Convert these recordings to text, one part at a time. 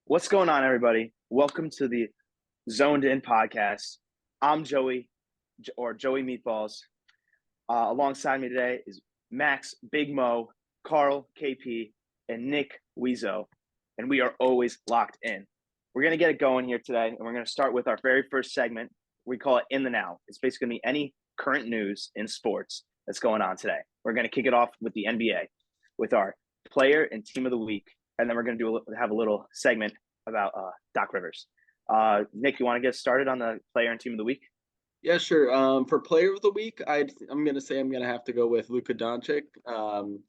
What's going on, everybody? Welcome to the Zoned In podcast. I'm Joey, or Joey Meatballs. Alongside me today is Max, Big Mo, Carl, KP, and Nick Weso. And we are always locked in. We're going to get it going here today, and we're going to start with our very first segment. We call it In the Now. It's basically going to be any current news in sports that's going on today. We're going to kick it off with the NBA, with our player and team of the week. And then we're going to have a little segment about Doc Rivers. Nick, you want to get started on the player and team of the week? Yeah, sure. For player of the week, I'm gonna say I'm gonna have to go with Luka Doncic.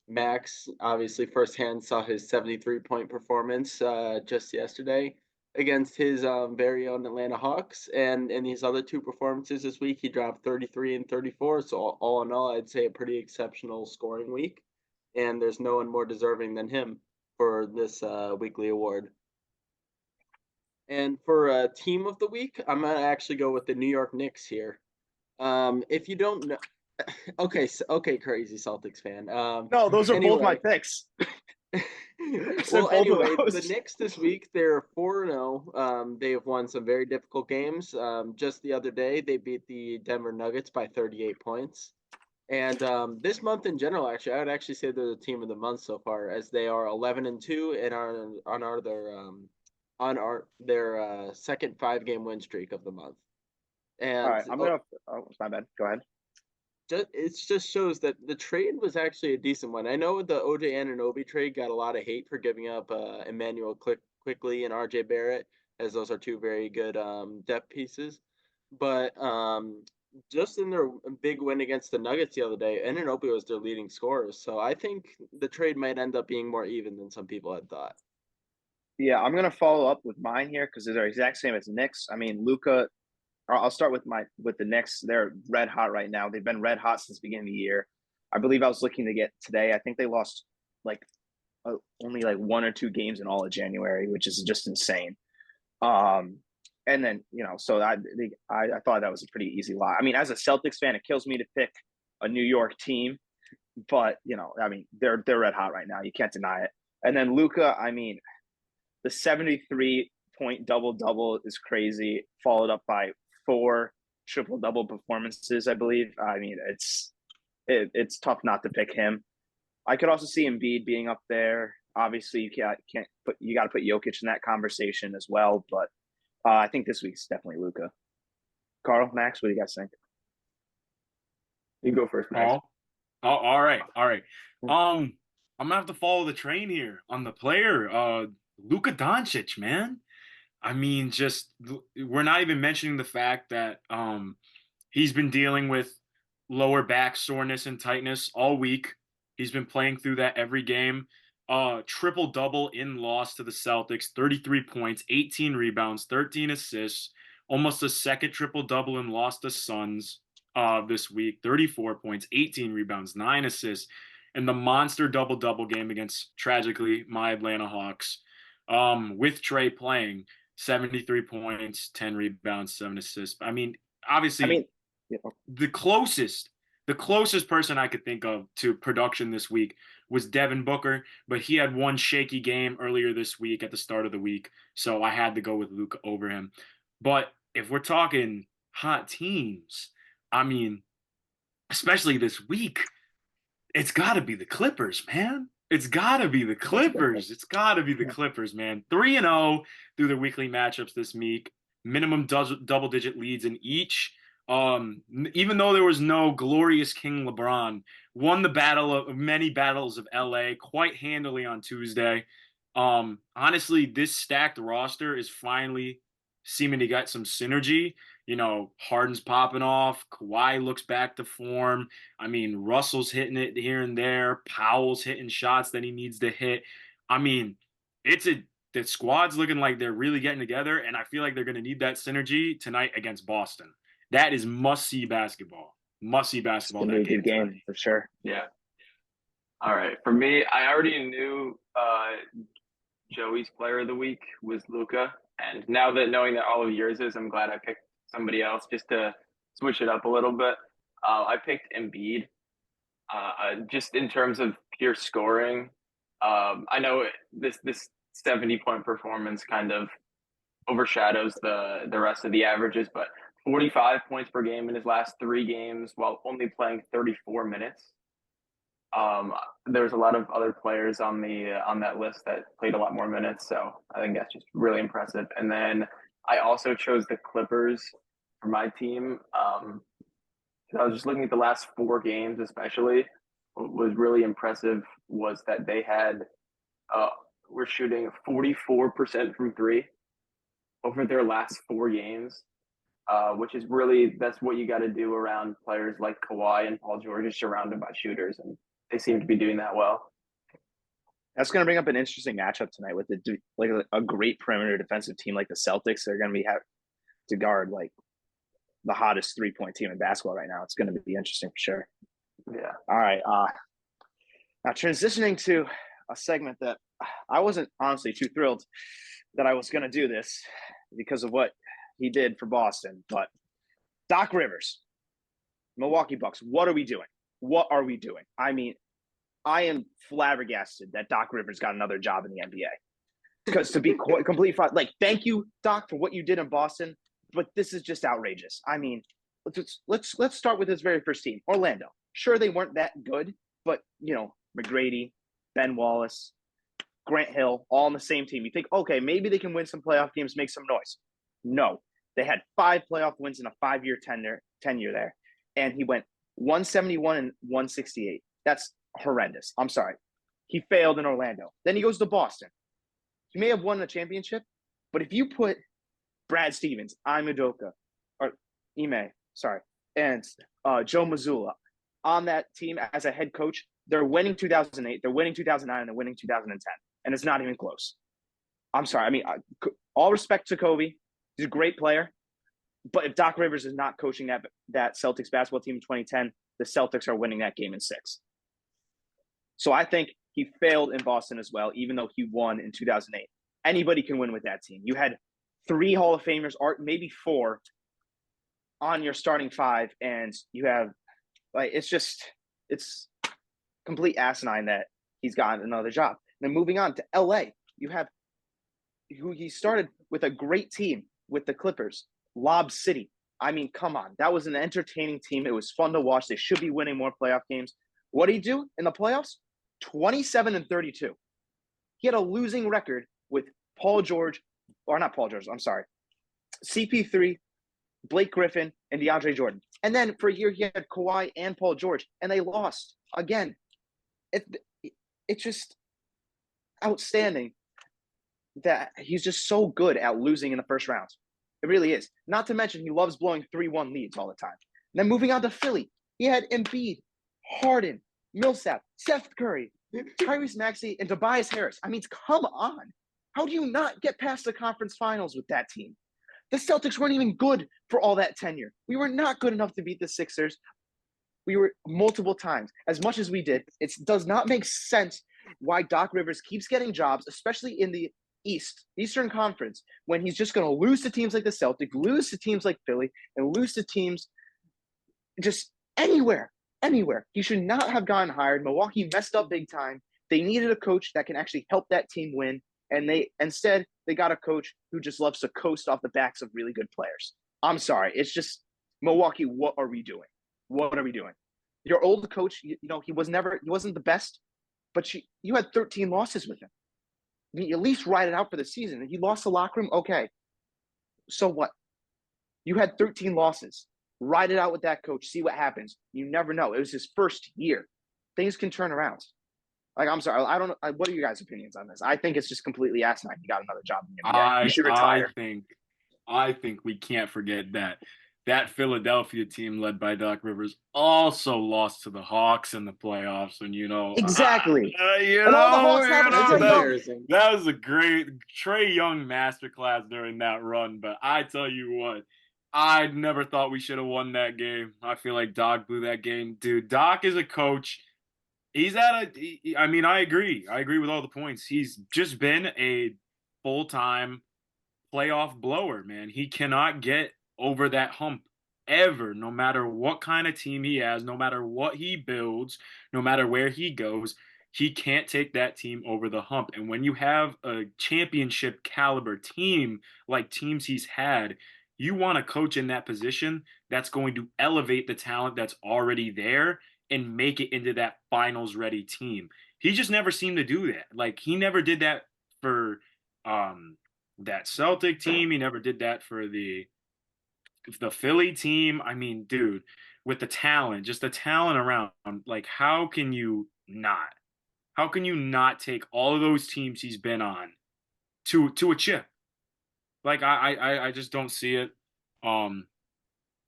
Max obviously firsthand saw his 73-point performance just yesterday against his very own Atlanta Hawks, and in these other two performances this week, he dropped 33 and 34. So all in all, I'd say a pretty exceptional scoring week, and there's no one more deserving than him for this weekly award. And for team of the week, I'm gonna actually go with the New York Knicks here. If you don't know, okay, crazy Celtics fan. No, those are both my Anyway, picks. well, Both of anyway, the those. Knicks this week they're 4-0. They have won some very difficult games. Just the other day, they beat the Denver Nuggets by 38 points. And this month in general, actually, I would actually say they're the team of the month so far, as they are 11-2 and are on their second 5-game win streak of the month. All And right, I'm gonna. Oh, my bad. Go ahead. it just shows that the trade was actually a decent one. I know the OJ Anunoby trade got a lot of hate for giving up Emmanuel quickly and RJ Barrett, as those are two very good depth pieces. But just in their big win against the Nuggets the other day, Anunoby was their leading scorer. So I think the trade might end up being more even than some people had thought. Yeah, I'm gonna follow up with mine here because they're exact same as Knicks. I mean, Luca. I'll start with the Knicks. They're red hot right now. They've been red hot since the beginning of the year. I believe I was looking to get today. I think they lost like only like one or two games in all of January, which is just insane. Um, and then so I thought that was a pretty easy lie. I mean, as a Celtics fan, it kills me to pick a New York team, but I mean, they're red hot right now. You can't deny it. And then Luka, I mean, the 73-point double double is crazy, followed up by four triple double performances, I believe. I mean, it's tough not to pick him. I could also see Embiid being up there. Obviously, you got to put Jokic in that conversation as well. But I think this week's definitely Luka. Carl, Max, what do you guys think? You go first, Max. All right, all right. I'm gonna have to follow the train here on the player. Luka Doncic, man. I mean, just we're not even mentioning the fact that he's been dealing with lower back soreness and tightness all week. He's been playing through that every game. Triple double in loss to the Celtics, 33 points, 18 rebounds, 13 assists, almost a second triple double in loss to Suns this week, 34 points, 18 rebounds, 9 assists, and the monster double double game against tragically my Atlanta Hawks. With Trey playing 73 points, 10 rebounds, 7 assists. I mean, I obviously mean, yeah, the closest person I could think of to production this week was Devin Booker, but he had one shaky game earlier this week at the start of the week, so I had to go with Luka over him. But if we're talking hot teams, I mean, especially this week, it's got to be the Clippers, man. It's got to be the that's a good pick. Clippers. It's got to be the Yeah. Clippers, man. 3-0 through their weekly matchups this week. Minimum double-digit leads in each. Even though there was no glorious King LeBron, won the battle of many battles of LA quite handily on Tuesday. Honestly, this stacked roster is finally seeming to get some synergy. Harden's popping off. Kawhi looks back to form. I mean, Russell's hitting it here and there. Powell's hitting shots that he needs to hit. I mean, the squad's looking like they're really getting together, and I feel like they're going to need that synergy tonight against Boston. That is must-see basketball. Must-see It's basketball gonna be that a good game tonight. game for sure. Yeah. All right. For me, I already knew Joey's player of the week was Luka, and now that knowing that all of yours is, I'm glad I picked somebody else just to switch it up a little bit. I picked Embiid, just in terms of pure scoring. I know this 70-point performance kind of overshadows the rest of the averages, but 45 points per game in his last 3 games while only playing 34 minutes. There's a lot of other players on that list that played a lot more minutes, so I think that's just really impressive. And then I also chose the Clippers for my team. I was just looking at the last 4 games, especially. What was really impressive was that they had were shooting 44% from three over their last 4 games, which is really that's what you got to do around players like Kawhi and Paul George, is surrounded by shooters, and they seem to be doing that well. That's going to bring up an interesting matchup tonight with a great perimeter defensive team like the Celtics. They're going to have to guard like the hottest 3-point team in basketball right now. It's going to be interesting for sure. Yeah. All right. Now transitioning to a segment that I wasn't honestly too thrilled that I was going to do this because of what he did for Boston, but Doc Rivers, Milwaukee Bucks, what are we doing? What are we doing? I mean, I am flabbergasted that Doc Rivers got another job in the NBA. Because to be completely like, thank you, Doc, for what you did in Boston, but this is just outrageous. I mean, let's start with his very first team, Orlando. Sure, they weren't that good, but McGrady, Ben Wallace, Grant Hill, all on the same team. You think, okay, maybe they can win some playoff games, make some noise. No, they had 5 playoff wins in a 5-year tenure there, and he went 171 and 168. That's horrendous. I'm sorry. He failed in Orlando. Then he goes to Boston. He may have won a championship, but if you put Brad Stevens, Ime, and Joe Mazzulla on that team as a head coach, they're winning 2008, they're winning 2009, and they're winning 2010. And it's not even close. I'm sorry. I mean, all respect to Kobe. He's a great player. But if Doc Rivers is not coaching that Celtics basketball team in 2010, the Celtics are winning that game in 6. So I think he failed in Boston as well, even though he won in 2008. Anybody can win with that team. You had 3 Hall of Famers, or maybe 4, on your starting 5, and you have it's complete asinine that he's gotten another job. And then moving on to LA, you have who he started with a great team with the Clippers, Lob City. I mean, come on. That was an entertaining team. It was fun to watch. They should be winning more playoff games. What did he do in the playoffs? 27 and 32. He had a losing record with CP3, Blake Griffin, and DeAndre Jordan. And then for a year, he had Kawhi and Paul George, and they lost again. It's just outstanding that he's just so good at losing in the first round. It really is. Not to mention, he loves blowing 3-1 leads all the time. And then moving on to Philly, he had Embiid, Harden, Millsap, Seth Curry, Tyrese Maxey, and Tobias Harris. I mean, come on. How do you not get past the conference finals with that team? The Celtics weren't even good for all that tenure. We were not good enough to beat the Sixers. We were multiple times. As much as we did, it does not make sense why Doc Rivers keeps getting jobs, especially in the Eastern Conference, when he's just going to lose to teams like the Celtics, lose to teams like Philly, and lose to teams just anywhere. He should not have gotten hired. Milwaukee messed up big time. They needed a coach that can actually help that team win, and instead they got a coach who just loves to coast off the backs of really good players. I'm sorry. It's just Milwaukee, what are we doing? What are we doing? Your old coach, he wasn't the best, but you had 13 losses with him. I mean, at least ride it out for the season. He lost the locker room. Okay. So what? You had 13 losses. Ride it out with that coach. See what happens. You never know. It was his first year. Things can turn around. Like, I'm sorry. I don't know. What are you guys' opinions on this? I think it's just completely asinine. He got another job in the NBA. He should retire. I think we can't forget that Philadelphia team led by Doc Rivers also lost to the Hawks in the playoffs, and exactly. And all the Hawks have that was a great Trae Young masterclass during that run. But I tell you what, I never thought we should have won that game. I feel like Doc blew that game, dude. Doc is a coach. I mean, I agree. I agree with all the points. He's just been a full-time playoff blower, man. He cannot get over that hump ever, no matter what kind of team he has, no matter what he builds, no matter where he goes. he can't take that team over the hump. And when you have a championship caliber team like teams he's had, you want a coach in that position that's going to elevate the talent that's already there and make it into that finals ready team. He just never seemed to do that. Like he never did that for that Celtic team. He never did that for the Philly team. I mean, dude, with the talent, just the talent around, like how can you not? How can you not take all of those teams he's been on to a chip? Like I just don't see it. Um,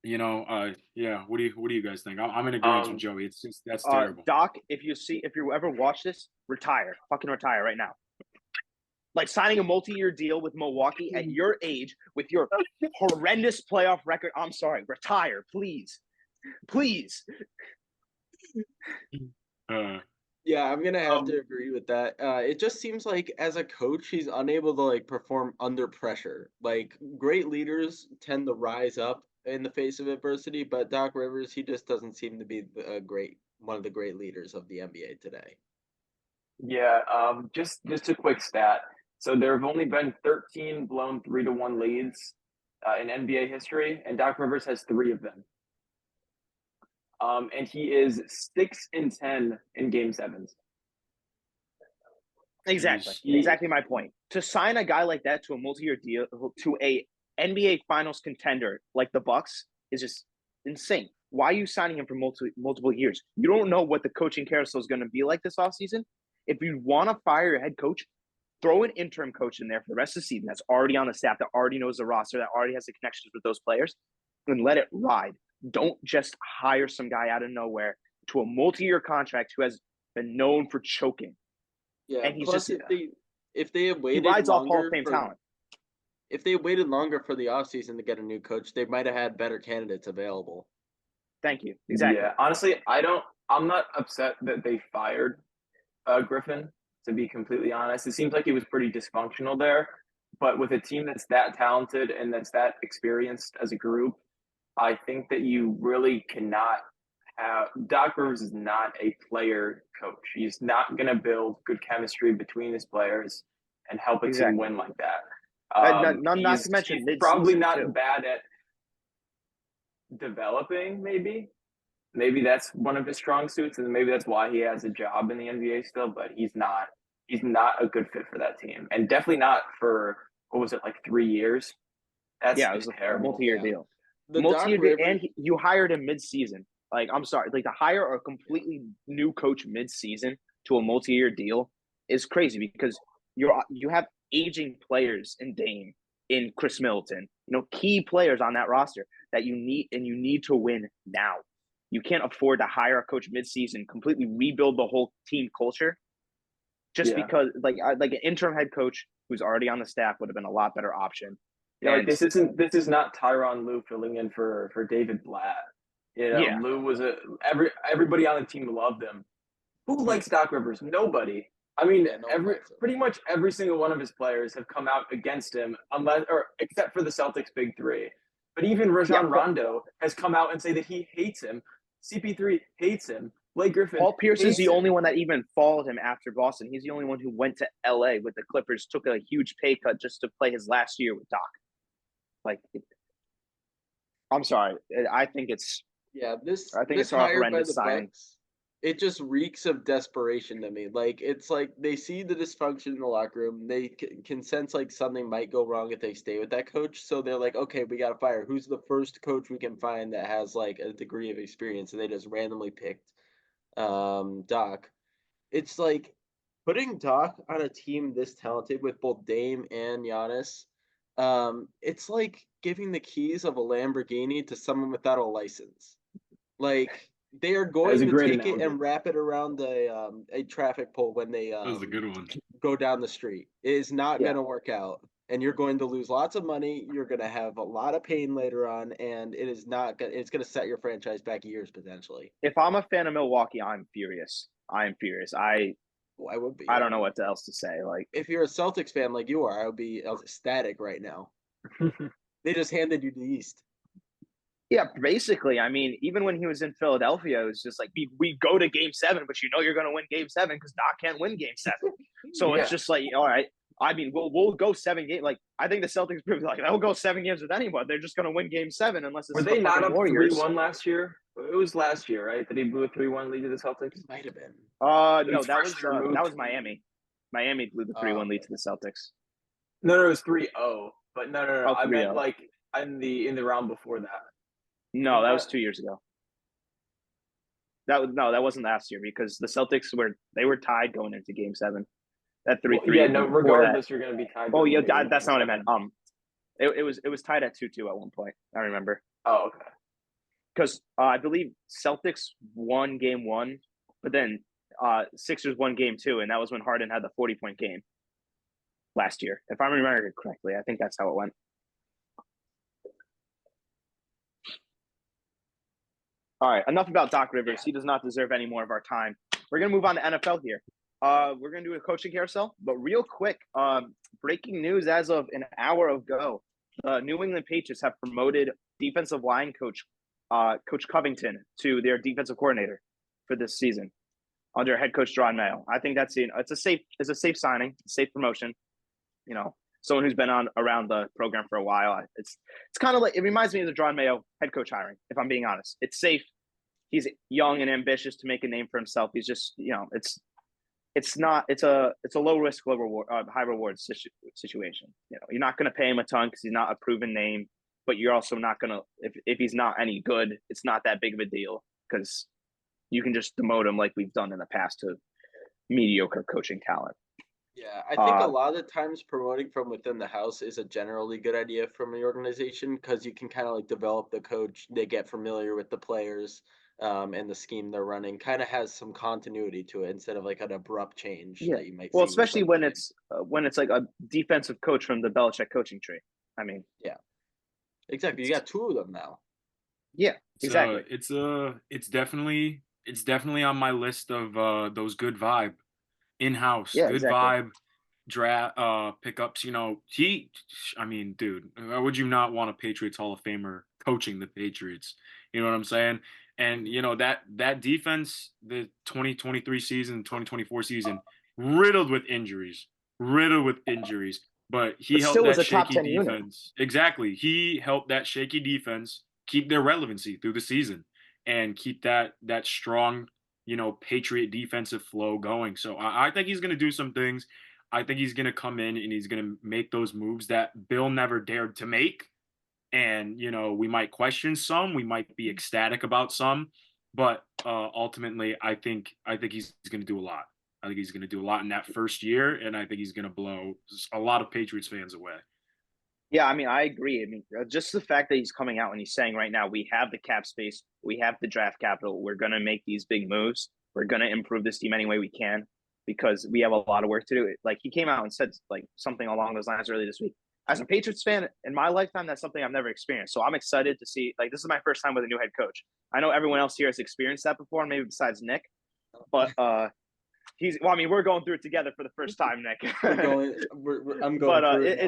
yeah. What do you guys think? I'm in agreement with Joey. It's just that's terrible. Doc, if you ever watch this, retire. Fucking retire right now. Like signing a multi-year deal with Milwaukee at your age with your horrendous playoff record. I'm sorry, retire, please. Please. Yeah, I'm gonna have to agree with that. It just seems like as a coach, he's unable to like perform under pressure. Like great leaders tend to rise up in the face of adversity, but Doc Rivers, he just doesn't seem to be one of the great leaders of the NBA today. Yeah, just a quick stat. So there have only been 13 blown 3-1 leads in NBA history, and Doc Rivers has 3 of them. And he is 6-10 in Game 7s. Exactly my point. To sign a guy like that to a multi-year deal to a NBA Finals contender like the Bucks is just insane. Why are you signing him for multiple years? You don't know what the coaching carousel is going to be like this offseason. If you want to fire your head coach, throw an interim coach in there for the rest of the season that's already on the staff, that already knows the roster, that already has the connections with those players, and let it ride. Don't just hire some guy out of nowhere to a multi-year contract who has been known for choking. Yeah, and he's plus just if they had waited he rides off Hall longer of Fame for, talent. if they waited longer for the offseason to get a new coach, they might have had better candidates available. Thank you. Exactly. Yeah, honestly, I'm not upset that they fired Griffin, to be completely honest. It seems like he was pretty dysfunctional there, but with a team that's that talented and that's that experienced as a group, I think that you really cannot have Doc Rivers is not a player coach. He's not going to build good chemistry between his players and help a team win like that. Not to mention he's probably not too. bad at developing, maybe that's one of his strong suits, and maybe that's why he has a job in the NBA still. But he's not a good fit for that team, and definitely not for what was it, like 3 years. That's it was a terrible. multi-year deal. The Multi-year Doc deal, Rivers, and you hired him mid-season. Like, I'm sorry, like to hire a completely new coach mid-season to a multi-year deal is crazy because you have aging players in Dame, in Chris Middleton, key players on that roster that you need to win now. You can't afford to hire a coach mid-season, completely rebuild the whole team culture, just because like an interim head coach who's already on the staff would have been a lot better option. Yeah, like this is not Tyronn Lue filling in for David Blatt. Lue was everybody on the team loved him. Who likes Doc Rivers? Nobody. I mean, pretty much every single one of his players have come out against him, except for the Celtics' big 3. But even Rajon Rondo has come out and say that he hates him. CP3 hates him. Blake Griffin. Paul Pierce is the only one that even followed him after Boston. He's the only one who went to LA with the Clippers, took a huge pay cut just to play his last year with Doc. I'm sorry. I think it's this a horrendous signing. Bucks, it just reeks of desperation to me. Like it's like they see the dysfunction in the locker room. They can sense like something might go wrong if they stay with that coach. So they're like, okay, we got to fire. Who's the first coach we can find that has like a degree of experience? And they just randomly picked Doc. It's like putting Doc on a team this talented with both Dame and Giannis. It's like giving the keys of a Lamborghini to someone without a license. Like they are going to take it and wrap it around a traffic pole when they that was a good one. Go down the street. It is not going to work out, and you're going to lose lots of money. You're going to have a lot of pain later on, and it is not. It's going to set your franchise back years potentially. If I'm a fan of Milwaukee, I'm furious. I am furious. I would be. I don't know what else to say. Like, if you're a Celtics fan like you are, I would be ecstatic right now. They just handed you the East. Yeah, basically. I mean, even when he was in Philadelphia, it was just like we go to Game 7, but you're going to win Game 7 because Doc can't win Game 7. So it's Yeah. just like, all right. I mean, we'll go 7 games. Like I think the Celtics proved like they'll go 7 games with anyone. They're just going to win Game 7 unless Were it's they the not fucking up Warriors. 3-1 last year? It was last year, right? That he blew a 3-1 lead to the Celtics. Might have been. No, was freshly that removed. was Miami. Miami blew the 3-1 lead to the Celtics. No, it was 3-0. But no. Oh, I meant 3-0. like in the round before that. No, that was 2 years ago. That wasn't last year because the Celtics were tied going into Game 7. That 3-3. Well, yeah, no. before Regardless, that. you're going to be tied. Oh going yeah, into that's Game not what I 7. meant. It was tied at 2-2 at one point. I remember Oh, okay. because I believe Celtics won Game 1, but then Sixers won Game 2, and that was when Harden had the 40-point game last year, if I remember it correctly. I think that's how it went. All right, enough about Doc Rivers. He does not deserve any more of our time. We're gonna move on to NFL here. We're gonna do a coaching carousel, but real quick, breaking news as of an hour ago: the New England Patriots have promoted defensive line coach, Coach Covington, to their defensive coordinator for this season under head coach John Mayo. I think it's a safe signing, safe promotion. You know, someone who's been around the program for a while. It's kind of like, it reminds me of the John Mayo head coach hiring, if I'm being honest. It's safe. He's young and ambitious to make a name for himself. He's just, it's a low risk, low reward, high reward situation. You're not going to pay him a ton because he's not a proven name, but you're also not going to, if he's not any good, it's not that big of a deal because you can just demote him like we've done in the past to mediocre coaching talent. Yeah, I think a lot of times promoting from within the house is a generally good idea from the organization because you can kind of like develop the coach. They get familiar with the players and the scheme they're running. Kind of has some continuity to it instead of like an abrupt change that you might see. Well, especially when it's like a defensive coach from the Belichick coaching tree. I mean, yeah, exactly. You got two of them now. Yeah, exactly. It's definitely on my list of those good vibe. In-house, good exactly. vibe, draft, pickups. I mean, dude, why would you not want a Patriots Hall of Famer coaching the Patriots? You know what I'm saying? And that defense, the 2023 season, 2024 season, riddled with injuries, But he helped that shaky defense. Exactly, he helped that shaky defense keep their relevancy through the season and keep that strong, Patriot defensive flow going. So I think he's going to do some things. I think he's going to come in and he's going to make those moves that Bill never dared to make. And, we might question some, we might be ecstatic about some, but ultimately, I think he's going to do a lot. I think he's going to do a lot in that first year, and I think he's going to blow a lot of Patriots fans away. Yeah, I mean, I agree. I mean, just the fact that he's coming out and he's saying right now, we have the cap space, we have the draft capital, we're going to make these big moves, we're going to improve this team any way we can because we have a lot of work to do. Like, he came out and said like something along those lines earlier this week. As a Patriots fan in my lifetime, that's something I've never experienced. So I'm excited to see, like, this is my first time with a new head coach. I know everyone else here has experienced that before, maybe besides Nick, but we're going through it together for the first time, Nick. I'm going but through it.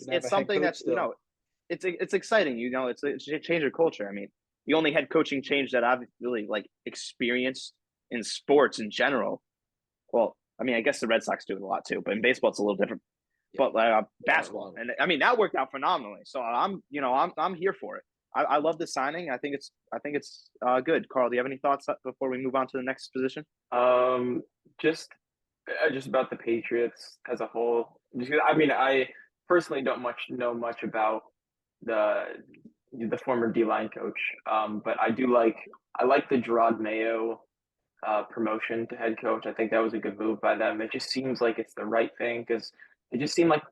It's something that's still. It's exciting. It's a change of culture. I mean, the only head coaching change that I've really experienced in sports in general. Well, I mean, I guess the Red Sox do it a lot too, but in baseball it's a little different. Yeah. But basketball, and I mean that worked out phenomenally. So I'm here for it. I love the signing. I think it's good. Carl, do you have any thoughts before we move on to the next position? Just about the Patriots as a whole. I mean, I personally don't know much about the former D-line coach, but I like the Gerard Mayo promotion to head coach. I think that was a good move by them. It just seems like it's the right thing because it just seemed like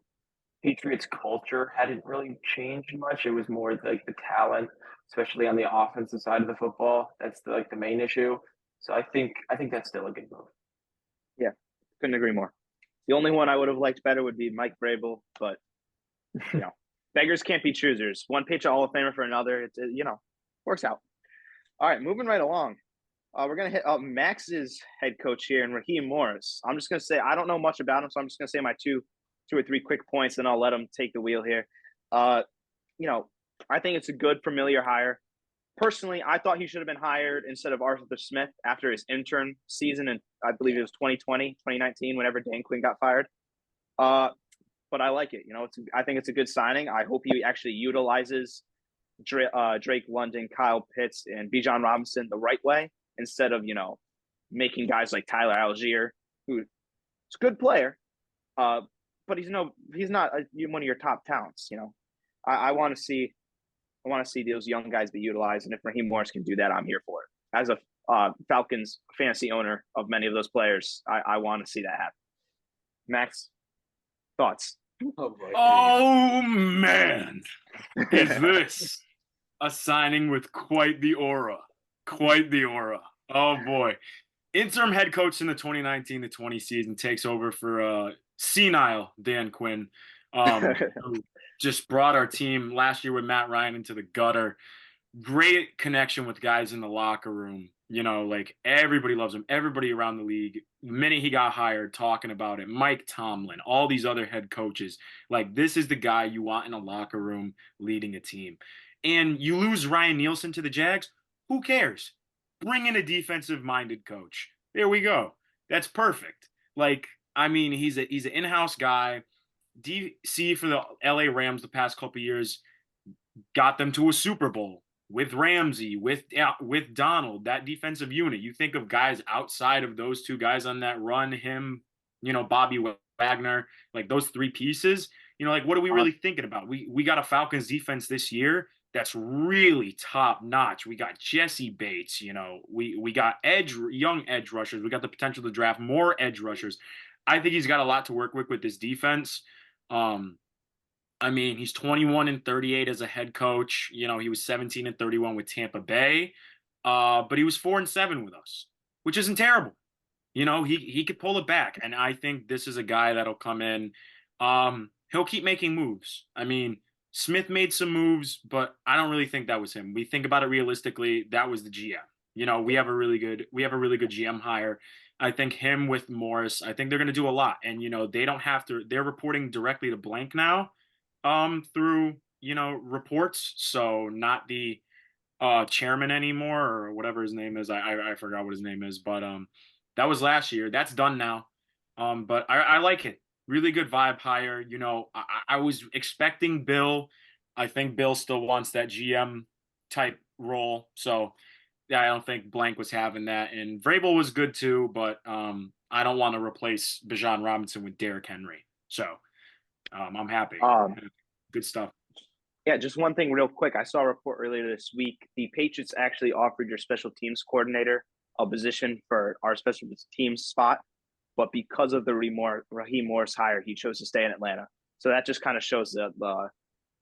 Patriots culture hadn't really changed much. It was more like the talent, especially on the offensive side of the football. That's the main issue. So I think that's still a good move. Yeah, couldn't agree more. The only one I would have liked better would be Mike Vrabel, but beggars can't be choosers. One Patriot Hall of Famer for another. It works out. All right, moving right along. We're going to hit up Max's head coach here, and Raheem Morris. I'm just going to say I don't know much about him, so I'm just going to say my two or three quick points, and I'll let him take the wheel here. I think it's a good familiar hire. personally, I thought he should have been hired instead of Arthur Smith after his intern season, and I believe it was 2020, 2019, whenever Dan Quinn got fired. But I like it. I think it's a good signing. I hope he actually utilizes Drake London, Kyle Pitts, and Bijan Robinson the right way instead of making guys like Tyler Algier, who's a good player, but he's not one of your top talents. I want to see those young guys be utilized, and if Raheem Morris can do that, I'm here for it. As a Falcons fantasy owner of many of those players, I want to see that happen. Max, thoughts? Oh, boy. Oh man, is this a signing with quite the aura? Quite the aura. Oh boy. Interim head coach in the 2019 to 20 season takes over for senile Dan Quinn, who just brought our team last year with Matt Ryan into the gutter. Great connection with guys in the locker room. Like everybody loves him. Everybody around the league, the minute he got hired, talking about it. Mike Tomlin, all these other head coaches. Like, this is the guy you want in a locker room leading a team. And you lose Ryan Nielsen to the Jags, who cares? Bring in a defensive-minded coach. There we go. That's perfect. Like, I mean, he's an in-house guy. DC for the LA Rams the past couple of years got them to a Super Bowl with Ramsey, with Donald, that defensive unit. You think of guys outside of those two guys on that run, him, Bobby Wagner, like those three pieces, like what are we really thinking about? We got a Falcons defense this year that's really top notch. We got Jesse Bates, we got young edge rushers. We got the potential to draft more edge rushers. I think he's got a lot to work with this defense. I mean, he's 21-38 as a head coach. He was 17-31 with Tampa Bay, but he was 4-7 with us, which isn't terrible. He could pull it back, and I think this is a guy that'll come in. He'll keep making moves. I mean, Smith made some moves, but I don't really think that was him. We think about it realistically, that was the GM. We have a really good GM hire. I think him with Morris, I think they're going to do a lot, and they don't have to. They're reporting directly to Blank now. Through reports, so not the chairman anymore or whatever his name is. I forgot what his name is, but that was last year. That's done now. But I like it. Really good vibe hire. I was expecting Bill. I think Bill still wants that GM type role. So yeah, I don't think Blank was having that. And Vrabel was good too, but I don't want to replace Bijan Robinson with Derrick Henry. So I'm happy. Good stuff. Yeah, just one thing real quick. I saw a report earlier this week. The Patriots actually offered your special teams coordinator a position for our special teams spot, but because of the Raheem Morris hire, he chose to stay in Atlanta. So that just kind of shows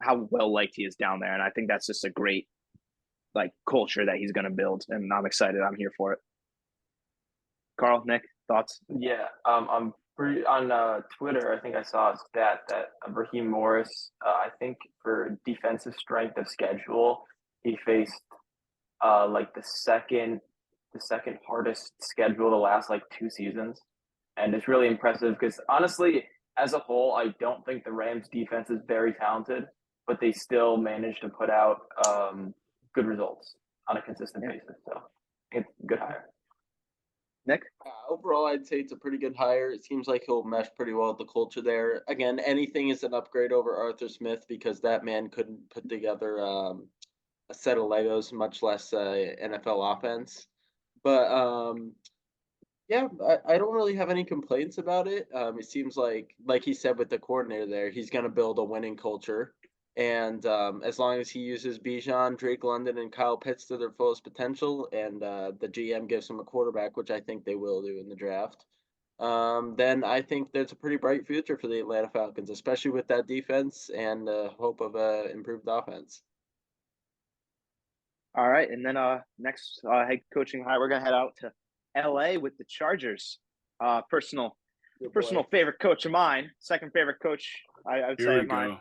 how well liked he is down there, and I think that's just a great culture that he's going to build, and I'm excited. I'm here for it. Carl, Nick, thoughts? Yeah, I'm on Twitter. I think I saw a stat that Raheem Morris, I think for defensive strength of schedule, he faced the second hardest schedule the last 2 seasons, and it's really impressive because honestly, as a whole, I don't think the Rams defense is very talented, but they still managed to put out good results on a consistent basis. So it's a good hire. Nick? Overall, I'd say it's a pretty good hire. It seems like he'll mesh pretty well with the culture there. Again, anything is an upgrade over Arthur Smith because that man couldn't put together a set of Legos, much less NFL offense. But yeah, I don't really have any complaints about it. It seems like he said with the coordinator there, he's going to build a winning culture. And as long as he uses Bijan, Drake London, and Kyle Pitts to their fullest potential, and the GM gives him a quarterback, which I think they will do in the draft, then I think there's a pretty bright future for the Atlanta Falcons, especially with that defense and hope of an improved offense. All right, and then next head coaching hire, we're gonna head out to LA with the Chargers. Personal favorite coach of mine, second favorite coach I would say of mine.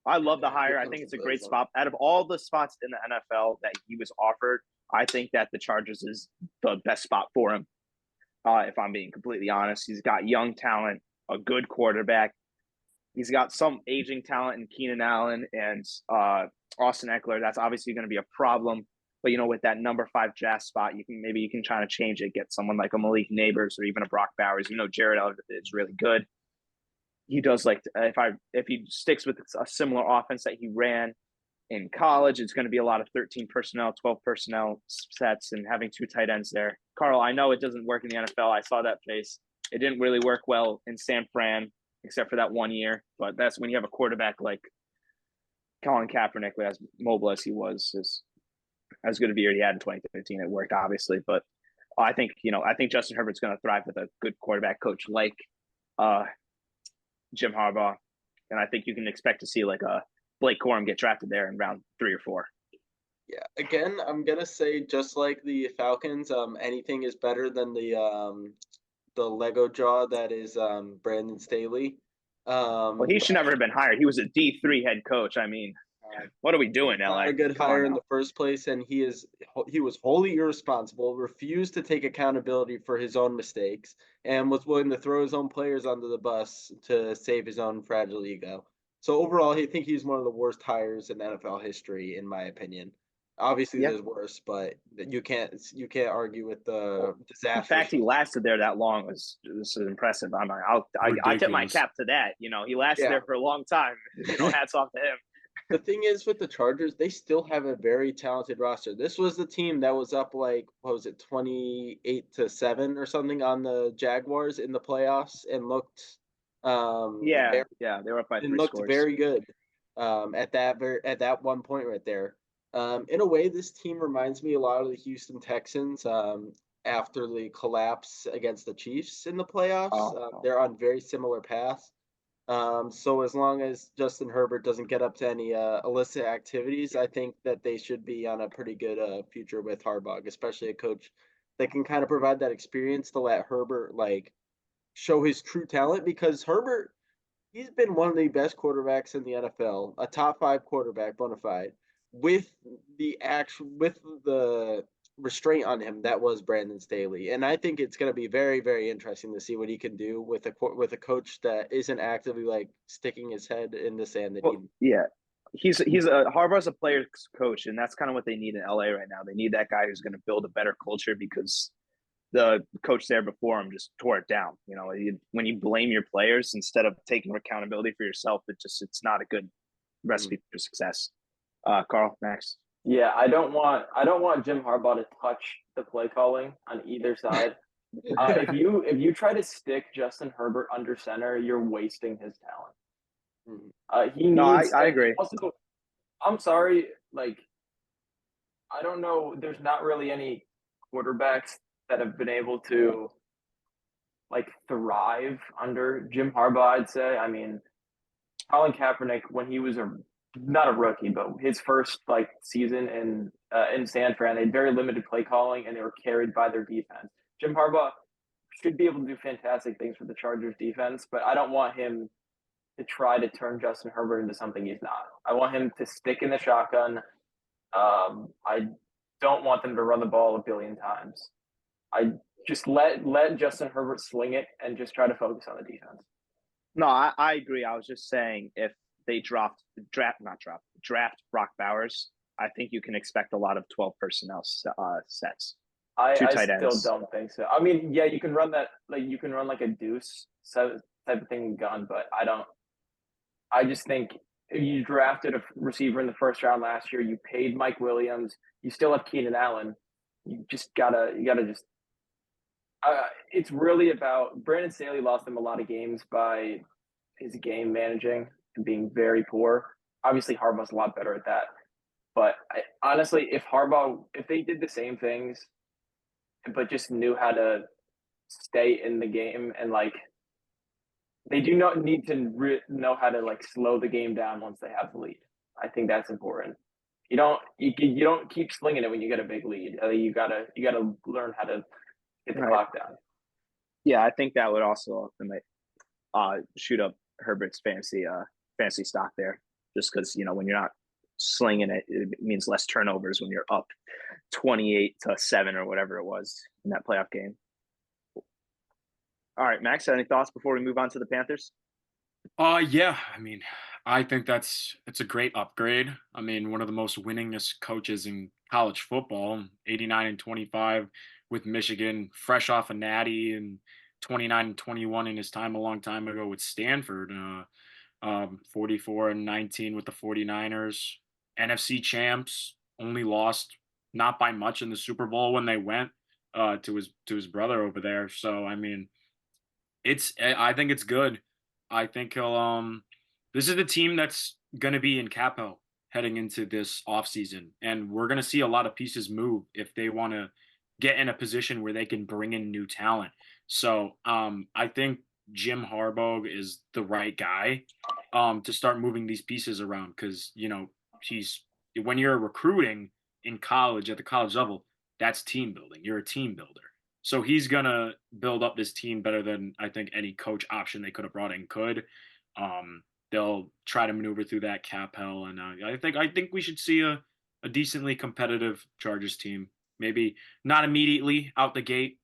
I love the hire. I think it's a great spot. Out of all the spots in the NFL that he was offered, I think that the Chargers is the best spot for him. If I'm being completely honest, he's got young talent, a good quarterback. He's got some aging talent in Keenan Allen and Austin Eckler. That's obviously going to be a problem. But with that number 5 draft spot, you can try to change it. Get someone like a Malik Neighbors or even a Brock Bowers. Jared Allen is really good. He does if he sticks with a similar offense that he ran in college, it's going to be a lot of 13 personnel, 12 personnel sets, and having 2 tight ends there. Carl, I know it doesn't work in the NFL. I saw that face. It didn't really work well in San Fran, except for that 1 year. But that's when you have a quarterback like Colin Kaepernick, as mobile as he was, as good of a year he had in 2015. It worked, obviously. But I think Justin Herbert's going to thrive with a good quarterback coach like Jim Harbaugh. And I think you can expect to see like a Blake Corum get drafted there in round 3 or 4. Yeah, again, I'm gonna say just like the Falcons, anything is better than the Lego jaw that is Brandon Staley. Well, he should never have been hired. He was a D3 head coach. I mean, what are we doing, LA? Not a good hire in the first place, and he was wholly irresponsible, refused to take accountability for his own mistakes, and was willing to throw his own players under the bus to save his own fragile ego. So overall, I think he's one of the worst hires in NFL history, in my opinion. Obviously, there's worse, but you can't argue with the disaster. The fact he lasted there that long was impressive. I tip my cap to that. He lasted there for a long time. Hats off to him. The thing is with the Chargers, they still have a very talented roster. This was the team that was up like, what was it, 28-7 or something on the Jaguars in the playoffs and looked they were up by 3 looked scores. very good at that one point right there. In a way, this team reminds me a lot of the Houston Texans after the collapse against the Chiefs in the playoffs. They're on very similar paths. So as long as Justin Herbert doesn't get up to any illicit activities, I think that they should be on a pretty good future with Harbaugh, especially a coach that can kind of provide that experience to let Herbert show his true talent, because Herbert, he's been one of the best quarterbacks in the NFL, a top 5 quarterback, bona fide, with the restraint on him that was Brandon Staley. And I think it's going to be very, very interesting to see what he can do with a coach that isn't actively sticking his head in the sand. Harbaugh's a player's coach, and that's kind of what they need in LA right now. They need that guy who's going to build a better culture, because the coach there before him just tore it down. When you blame your players instead of taking accountability for yourself, it's not a good recipe for success. Carl, next. Yeah, I don't want Jim Harbaugh to touch the play calling on either side. If you try to stick Justin Herbert under center, you're wasting his talent. I agree. Also, I'm sorry, I don't know. There's not really any quarterbacks that have been able to thrive under Jim Harbaugh, I'd say. I mean, Colin Kaepernick, when he was not a rookie, but his first season in San Fran, they had very limited play calling, and they were carried by their defense. Jim Harbaugh should be able to do fantastic things for the Chargers defense, but I don't want him to try to turn Justin Herbert into something he's not. I want him to stick in the shotgun. I don't want them to run the ball a billion times. I just let Justin Herbert sling it and just try to focus on the defense. No, I agree. I was just saying, if they draft Brock Bowers, I think you can expect a lot of 12 personnel sets. I still don't think so. I mean, yeah, you can run that, you can run a deuce type of thing gun, but I just think if you drafted a receiver in the first round last year, you paid Mike Williams, you still have Keenan Allen, you gotta it's really about Brandon Staley lost them a lot of games by his game managing and being very poor. Obviously, Harbaugh's a lot better at that. But honestly, if they did the same things, but just knew how to stay in the game, and they do not need to know how to slow the game down once they have the lead. I think that's important. You don't keep slinging it when you get a big lead. You gotta learn how to get the clock down. Yeah, I think that would also shoot up Herbert's fantasy stock there, just because when you're not slinging it, it means less turnovers when you're up 28-7 or whatever it was in that playoff game. All right, Max, any thoughts before we move on to the Panthers? Yeah, I mean, I think it's a great upgrade. I mean, one of the most winningest coaches in college football, 89 and 25 with Michigan, fresh off a natty, and 29 and 21 in his time a long time ago with Stanford. 44 and 19 with the 49ers, NFC champs, only lost not by much in the Super Bowl when they went to his brother over there. So I mean, I think it's good. I think he'll this is the team that's going to be in capo heading into this offseason, and we're going to see a lot of pieces move if they want to get in a position where they can bring in new talent. So I think Jim Harbaugh is the right guy to start moving these pieces around, because he's when you're recruiting in college at the college level, that's team building. You're a team builder. So he's gonna build up this team better than I think any coach option they could have brought in could. They'll try to maneuver through that cap hell, and I think we should see a decently competitive Chargers team. Maybe not immediately out the gate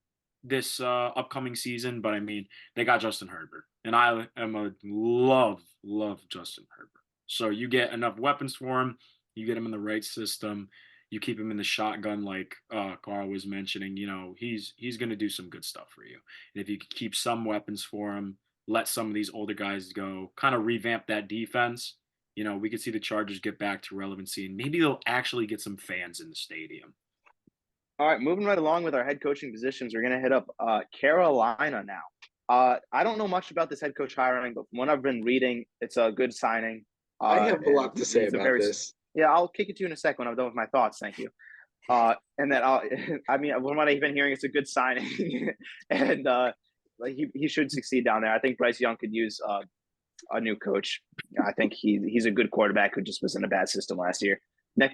this upcoming season, but I mean they got Justin Herbert, and I am a love Justin Herbert. So you get enough weapons for him, you get him in the right system, you keep him in the shotgun like Carl was mentioning, he's going to do some good stuff for you. And if you could keep some weapons for him, let some of these older guys go, kind of revamp that defense, we could see the Chargers get back to relevancy, and maybe they'll actually get some fans in the stadium. All right, moving right along with our head coaching positions, we're going to hit up Carolina now. I don't know much about this head coach hiring, but from what I've been reading, it's a good signing. I have a lot to say he's a about this. Yeah, I'll kick it to you in a second when I'm done with my thoughts. Thank you. And then I mean, from what I've been hearing, it's a good signing, and like he should succeed down there. I think Bryce Young could use a new coach. I think he's a good quarterback who just was in a bad system last year. Nick,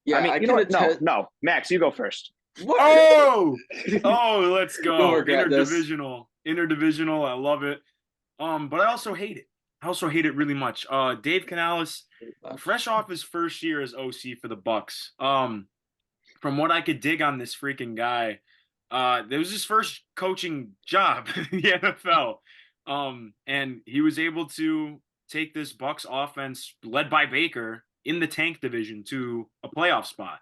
Yeah, I mean, you know what? No, Max, you go first. What? Oh, let's go. Don't regret this. Interdivisional. I love it. But I also hate it. I also hate it really much. Dave Canales, fresh off his first year as OC for the Bucks. From what I could dig on this freaking guy, it was his first coaching job in the NFL. And he was able to take this Bucks offense led by Baker in the tank division to a playoff spot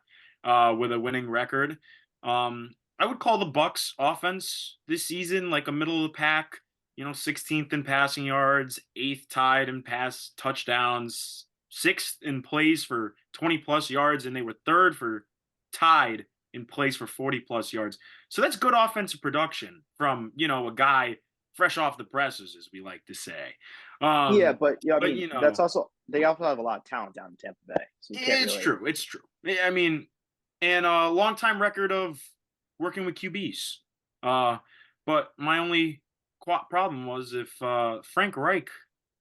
with a winning record. I would call the Bucks offense this season like a middle of the pack, 16th in passing yards, 8th tied in pass touchdowns, 6th in plays for 20 plus yards, and they were 3rd for tied in plays for 40 plus yards. So that's good offensive production from, a guy fresh off the presses, as we like to say. Yeah, but I but, mean, that's also they also have a lot of talent down in Tampa Bay. So you can't it's really... true. It's true. I mean, and a long time record of working with QBs. But my only problem was if Frank Reich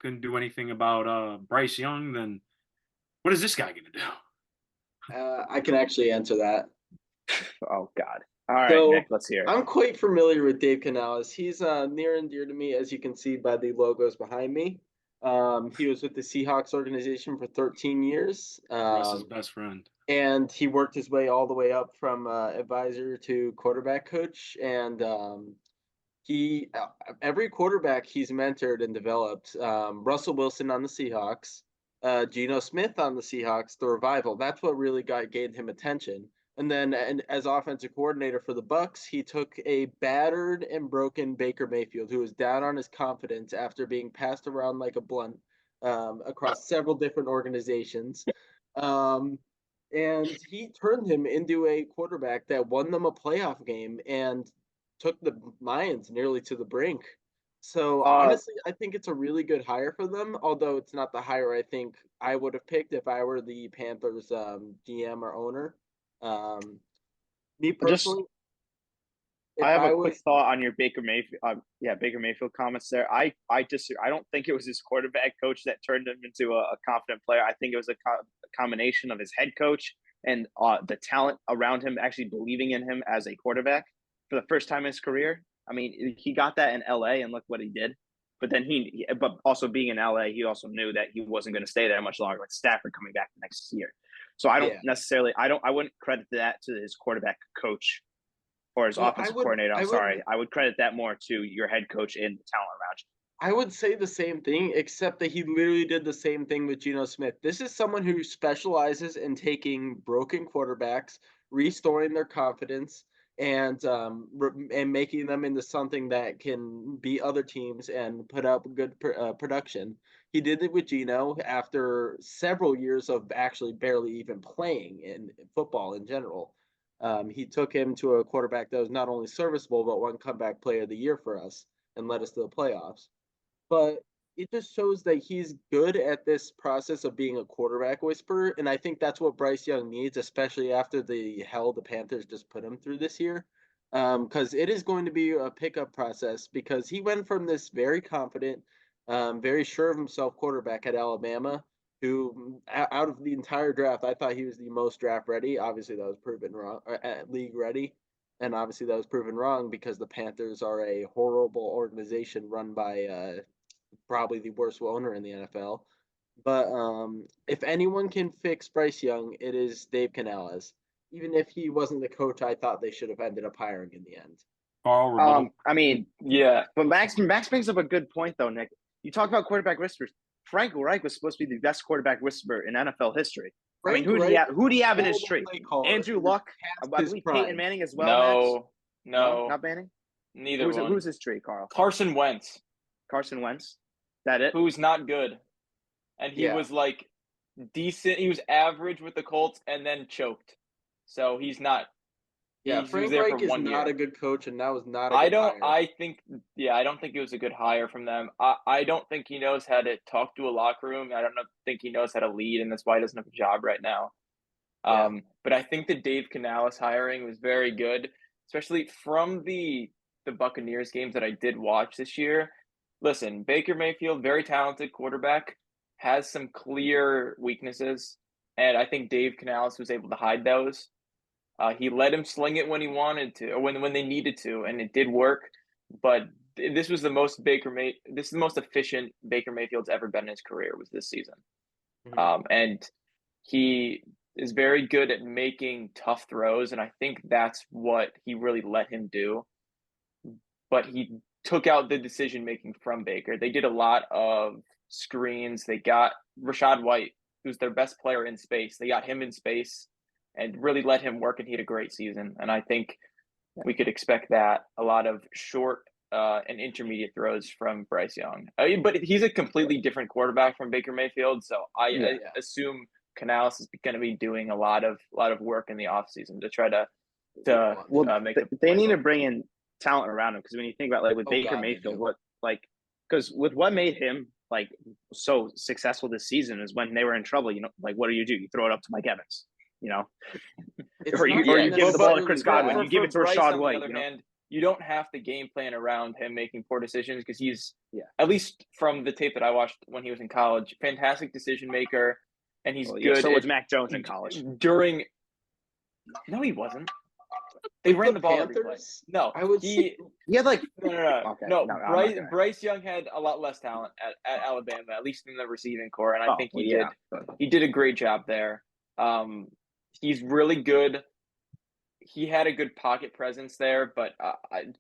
couldn't do anything about Bryce Young, then what is this guy going to do? I can actually answer that. Oh, God. All right, So, Nick, let's hear it. I'm quite familiar with Dave Canales. He's near and dear to me, as you can see by the logos behind me. He was with the Seahawks organization for 13 years. Russ's best friend. And he worked his way all the way up from advisor to quarterback coach. And he every quarterback he's mentored and developed, Russell Wilson on the Seahawks, Geno Smith on the Seahawks, the Revival. That's what really gained him attention. And then, as offensive coordinator for the Bucks, he took a battered and broken Baker Mayfield, who was down on his confidence after being passed around like a blunt across several different organizations. And he turned him into a quarterback that won them a playoff game and took the Lions nearly to the brink. So honestly, I think it's a really good hire for them, although it's not the hire I think I would have picked if I were the Panthers GM or owner. Me personally, I have a quick thought on your Baker Mayfield. Baker Mayfield comments there. I don't think it was his quarterback coach that turned him into a confident player. I think it was a combination of his head coach and the talent around him actually believing in him as a quarterback for the first time in his career. I mean, he got that in LA, and look what he did. But then but also being in LA, he also knew that he wasn't going to stay there much longer. Like Stafford coming back next year. So I wouldn't credit that to his quarterback coach or his offensive coordinator. I would credit that more to your head coach and the talent around you. I would say the same thing, except that he literally did the same thing with Geno Smith. This is someone who specializes in taking broken quarterbacks, restoring their confidence, and and making them into something that can beat other teams and put up good production. He did it with Geno after several years of actually barely even playing in football in general. He took him to a quarterback that was not only serviceable but won comeback player of the year for us and led us to the playoffs. But it just shows that he's good at this process of being a quarterback whisperer, and I think that's what Bryce Young needs, especially after the hell the Panthers just put him through this year. Because it is going to be a pickup process because he went from this very confident, very sure of himself quarterback at Alabama, who out of the entire draft, I thought he was the most draft ready. Obviously, that was proven wrong, or league ready. And obviously, that was proven wrong because the Panthers are a horrible organization run by probably the worst owner in the NFL. But if anyone can fix Bryce Young, it is Dave Canales. Even if he wasn't the coach, I thought they should have ended up hiring in the end. Carl, rebuttal. I mean, Yeah. but Max brings up a good point though, Nick. You talk about quarterback whisperers. Frank Reich was supposed to be the best quarterback whisperer in NFL history. I mean, who do you have in his tree? Andrew Luck, I believe Peyton Manning as well. Max? No, Not Manning. neither one. Who's his tree, Carl? Carson Wentz, Carson Wentz. That it? who's not good, and he was like decent. He was average with the Colts, and then choked. So he's not. Yeah, he was Frank there Reich for is 1 not year. a good coach, and that was not a I good don't. hire. I don't think it was a good hire from them. I don't think he knows how to talk to a locker room. I don't think he knows how to lead, and that's why he doesn't have a job right now. Yeah. But I think the Dave Canales hiring was very good, especially from the Buccaneers games that I did watch this year. Listen, Baker Mayfield, very talented quarterback, has some clear weaknesses, and I think Dave Canales was able to hide those. He let him sling it when he wanted to, or when they needed to, and it did work. But this was the most This is the most efficient Baker Mayfield's ever been in his career was this season. And he is very good at making tough throws, and I think that's what he really let him do. But he took out the decision making from Baker. They did a lot of screens. They got Rashad White, who's their best player in space. They got him in space and really let him work, and he had a great season. And I think we could expect that a lot of short and intermediate throws from Bryce Young. But he's a completely different quarterback from Baker Mayfield, so I assume Canales is going to be doing a lot of work in the offseason to try to make. They need to bring in talent around him because when you think about with Baker Mayfield, because with what made him so successful this season is when they were in trouble. What do? You throw it up to Mike Evans. Or you give the ball to Chris Godwin. You give it to Rashad White. On the other hand, you don't have to game plan around him making poor decisions because he's, at least from the tape that I watched when he was in college, fantastic decision maker, and he's good. So was Mac Jones in college. No, he wasn't. They ran the ball every play. No, he had Bryce Young had a lot less talent at Alabama, at least in the receiving core, and I think he did a great job there. He's really good. He had a good pocket presence there, but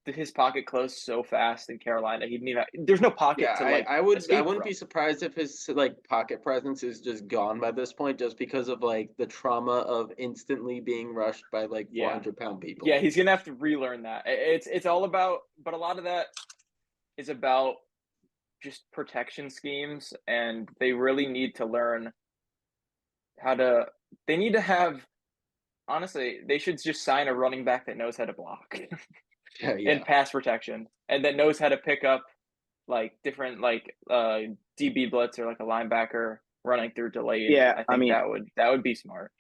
his pocket closed so fast in Carolina. He didn't even. There's no pocket to I wouldn't be surprised if his pocket presence is just gone by this point, just because of the trauma of instantly being rushed by 400-pound people. Yeah, he's gonna have to relearn that. It's all about, but a lot of that is about just protection schemes, and they really need to learn how to. They need to have. Honestly, they should just sign a running back that knows how to block and pass protection, and that knows how to pick up different DB blitz or a linebacker running through delayed. Yeah, I think that would be smart.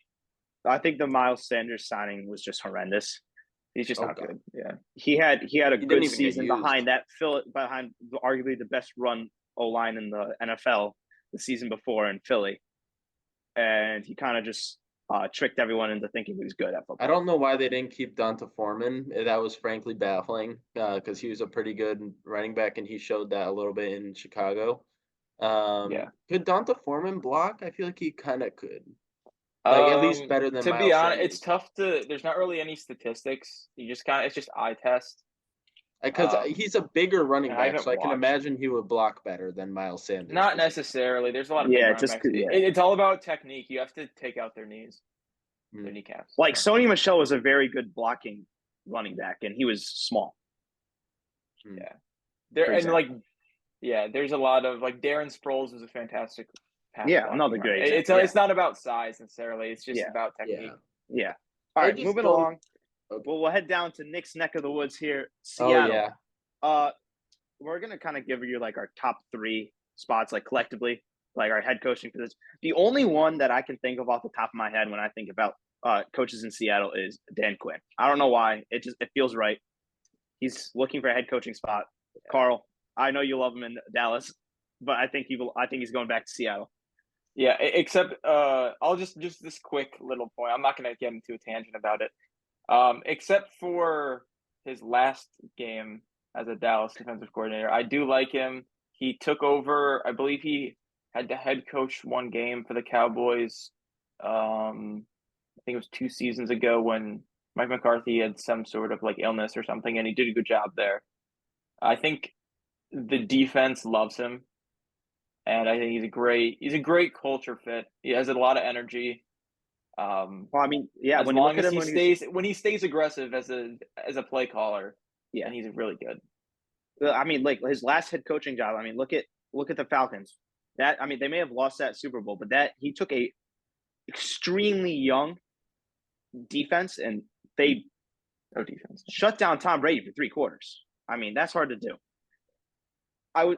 I think the Miles Sanders signing was just horrendous. He's just not good. Yeah, he had a good season behind arguably the best run O-line in the NFL the season before in Philly, and he kind of just tricked everyone into thinking he was good at football. I don't know why they didn't keep Donta Foreman. That was frankly baffling because he was a pretty good running back, and he showed that a little bit in Chicago. Could Donta Foreman block? I feel like he kind of could. At least better than to Miles be honest, Sanders. it's tough to. There's not really any statistics. You just it's just eye test. Because he's a bigger running I back, haven't so I can watched. imagine he would block better than Miles Sanders. Not necessarily. There's a lot of Yeah, big running just backs. 'cause- yeah. It's all about technique. You have to take out their knees, their Mm. kneecaps. Like so. Sony Michel was a very good blocking running back, and he was small. Yeah. For example. There's a lot of like Darren Sproles is a fantastic pass Yeah, blocking another runner. great It's example, it's not about size necessarily. It's just Yeah. about technique. Yeah. All I right, just moving don't- along. Okay. Well, we'll head down to Nick's neck of the woods here, Oh Seattle. yeah. We're gonna kind of give you like our top 3 spots, like collectively, like our head coaching position. The only one that I can think of off the top of my head when I think about coaches in Seattle is Dan Quinn. I don't know why. It feels right. He's looking for a head coaching spot. Carl, I know you love him in Dallas, but I think he's going back to Seattle. Yeah, except I'll just this quick little point. I'm not gonna get into a tangent about it. Except for his last game as a Dallas defensive coordinator, I do like him. He took over. I believe he had to head coach one game for the Cowboys. I think it was 2 seasons ago when Mike McCarthy had some sort of like illness or something, and he did a good job there. I think the defense loves him, and I think he's a great culture fit. He has a lot of energy. Well, I mean, yeah, as when you long look at as him when he stays aggressive as a play caller, Yeah. and he's really good. I mean, like his last head coaching job. I mean, look at the Falcons. They may have lost that Super Bowl, but he took a extremely young defense and they defense shut down Tom Brady for 3 quarters. I mean, that's hard to do.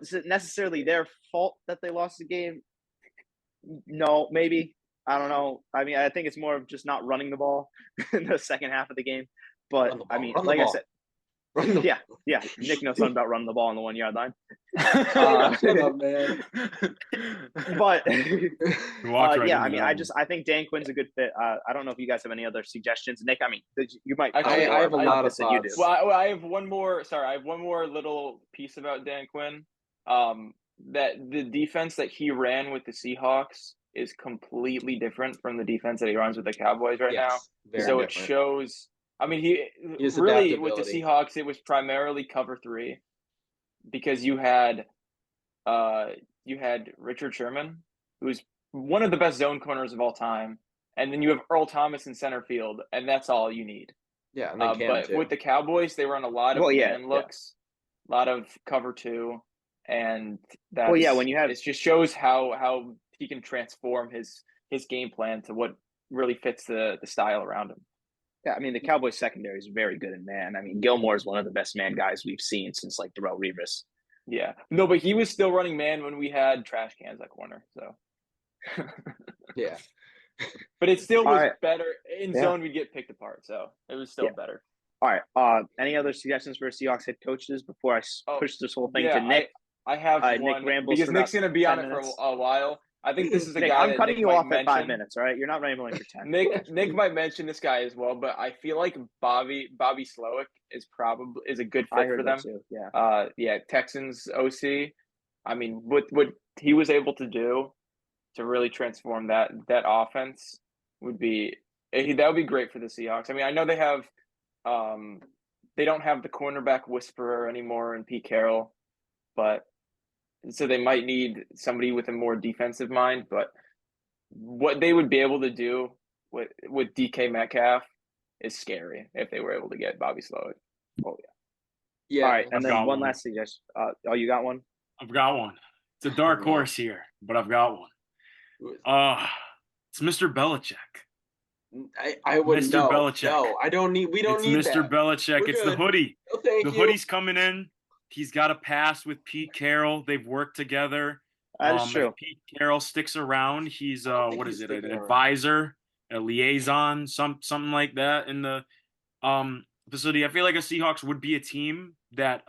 Is it necessarily their fault that they lost the game? No, maybe. I don't know. I mean, I think it's more of just not running the ball in the second half of the game. But I mean, like I said, yeah. Nick knows something about running the ball on the 1 yard line. Shut up, man. But Right yeah, I mean, I think Dan Quinn's a good fit. I don't know if you guys have any other suggestions, Nick. I mean, you might. Actually, I have a lot of this than you do. thoughts. Well, I have one more. Sorry, I have one more little piece about Dan Quinn. That the defense that he ran with the Seahawks is completely different from the defense that he runs with the Cowboys right now. So it shows. I mean, His really with the adaptability. Seahawks, it was primarily cover 3 because you had Richard Sherman, who's one of the best zone corners of all time, and then you have Earl Thomas in center field, and that's all you need. Yeah, and but with the Cowboys, they run a lot of man looks, a lot of cover 2, and that's when you have it just shows how he can transform his game plan to what really fits the style around him. Yeah, I mean, the Cowboys secondary is very good in man. I mean, Gilmore is one of the best man guys we've seen since like Darrelle Revis. Yeah, no, but he was still running man when we had trash cans at corner. So yeah, but it still was better in Yeah. zone. We'd get picked apart, so it was still better. All right. Any other suggestions for Seahawks head coaches before I push this whole thing to Nick? I have Nick one rambles because for Nick's about going to be on 10 it minutes. for a while. I think this is a Nick, guy. I'm cutting Nick you might off at 5 mention. minutes. All right, you're not rambling for 10. Nick might mention this guy as well, but I feel like Bobby Slowick is a good fit for them. Too. Yeah, Texans OC. I mean, what he was able to do to really transform that offense would be great for the Seahawks. I mean, I know they have they don't have the cornerback whisperer anymore in Pete Carroll, but so they might need somebody with a more defensive mind. But what they would be able to do with DK Metcalf is scary if they were able to get Bobby Slowick. Oh yeah. All right, and I've then got one one. last suggestion. You got one? I've got one. It's a dark horse here, but I've got one. It's Mr. Belichick. I would Mr. Belichick. No, I don't need. We don't need Mr. that. Belichick. We're It's good. the hoodie. No, thank The you. hoodie's coming in. He's got a pass with Pete Carroll. They've worked together. That is true. If Pete Carroll sticks around, he's think he's an sticking around. advisor, a liaison, something like that in the facility. I feel like a Seahawks would be a team that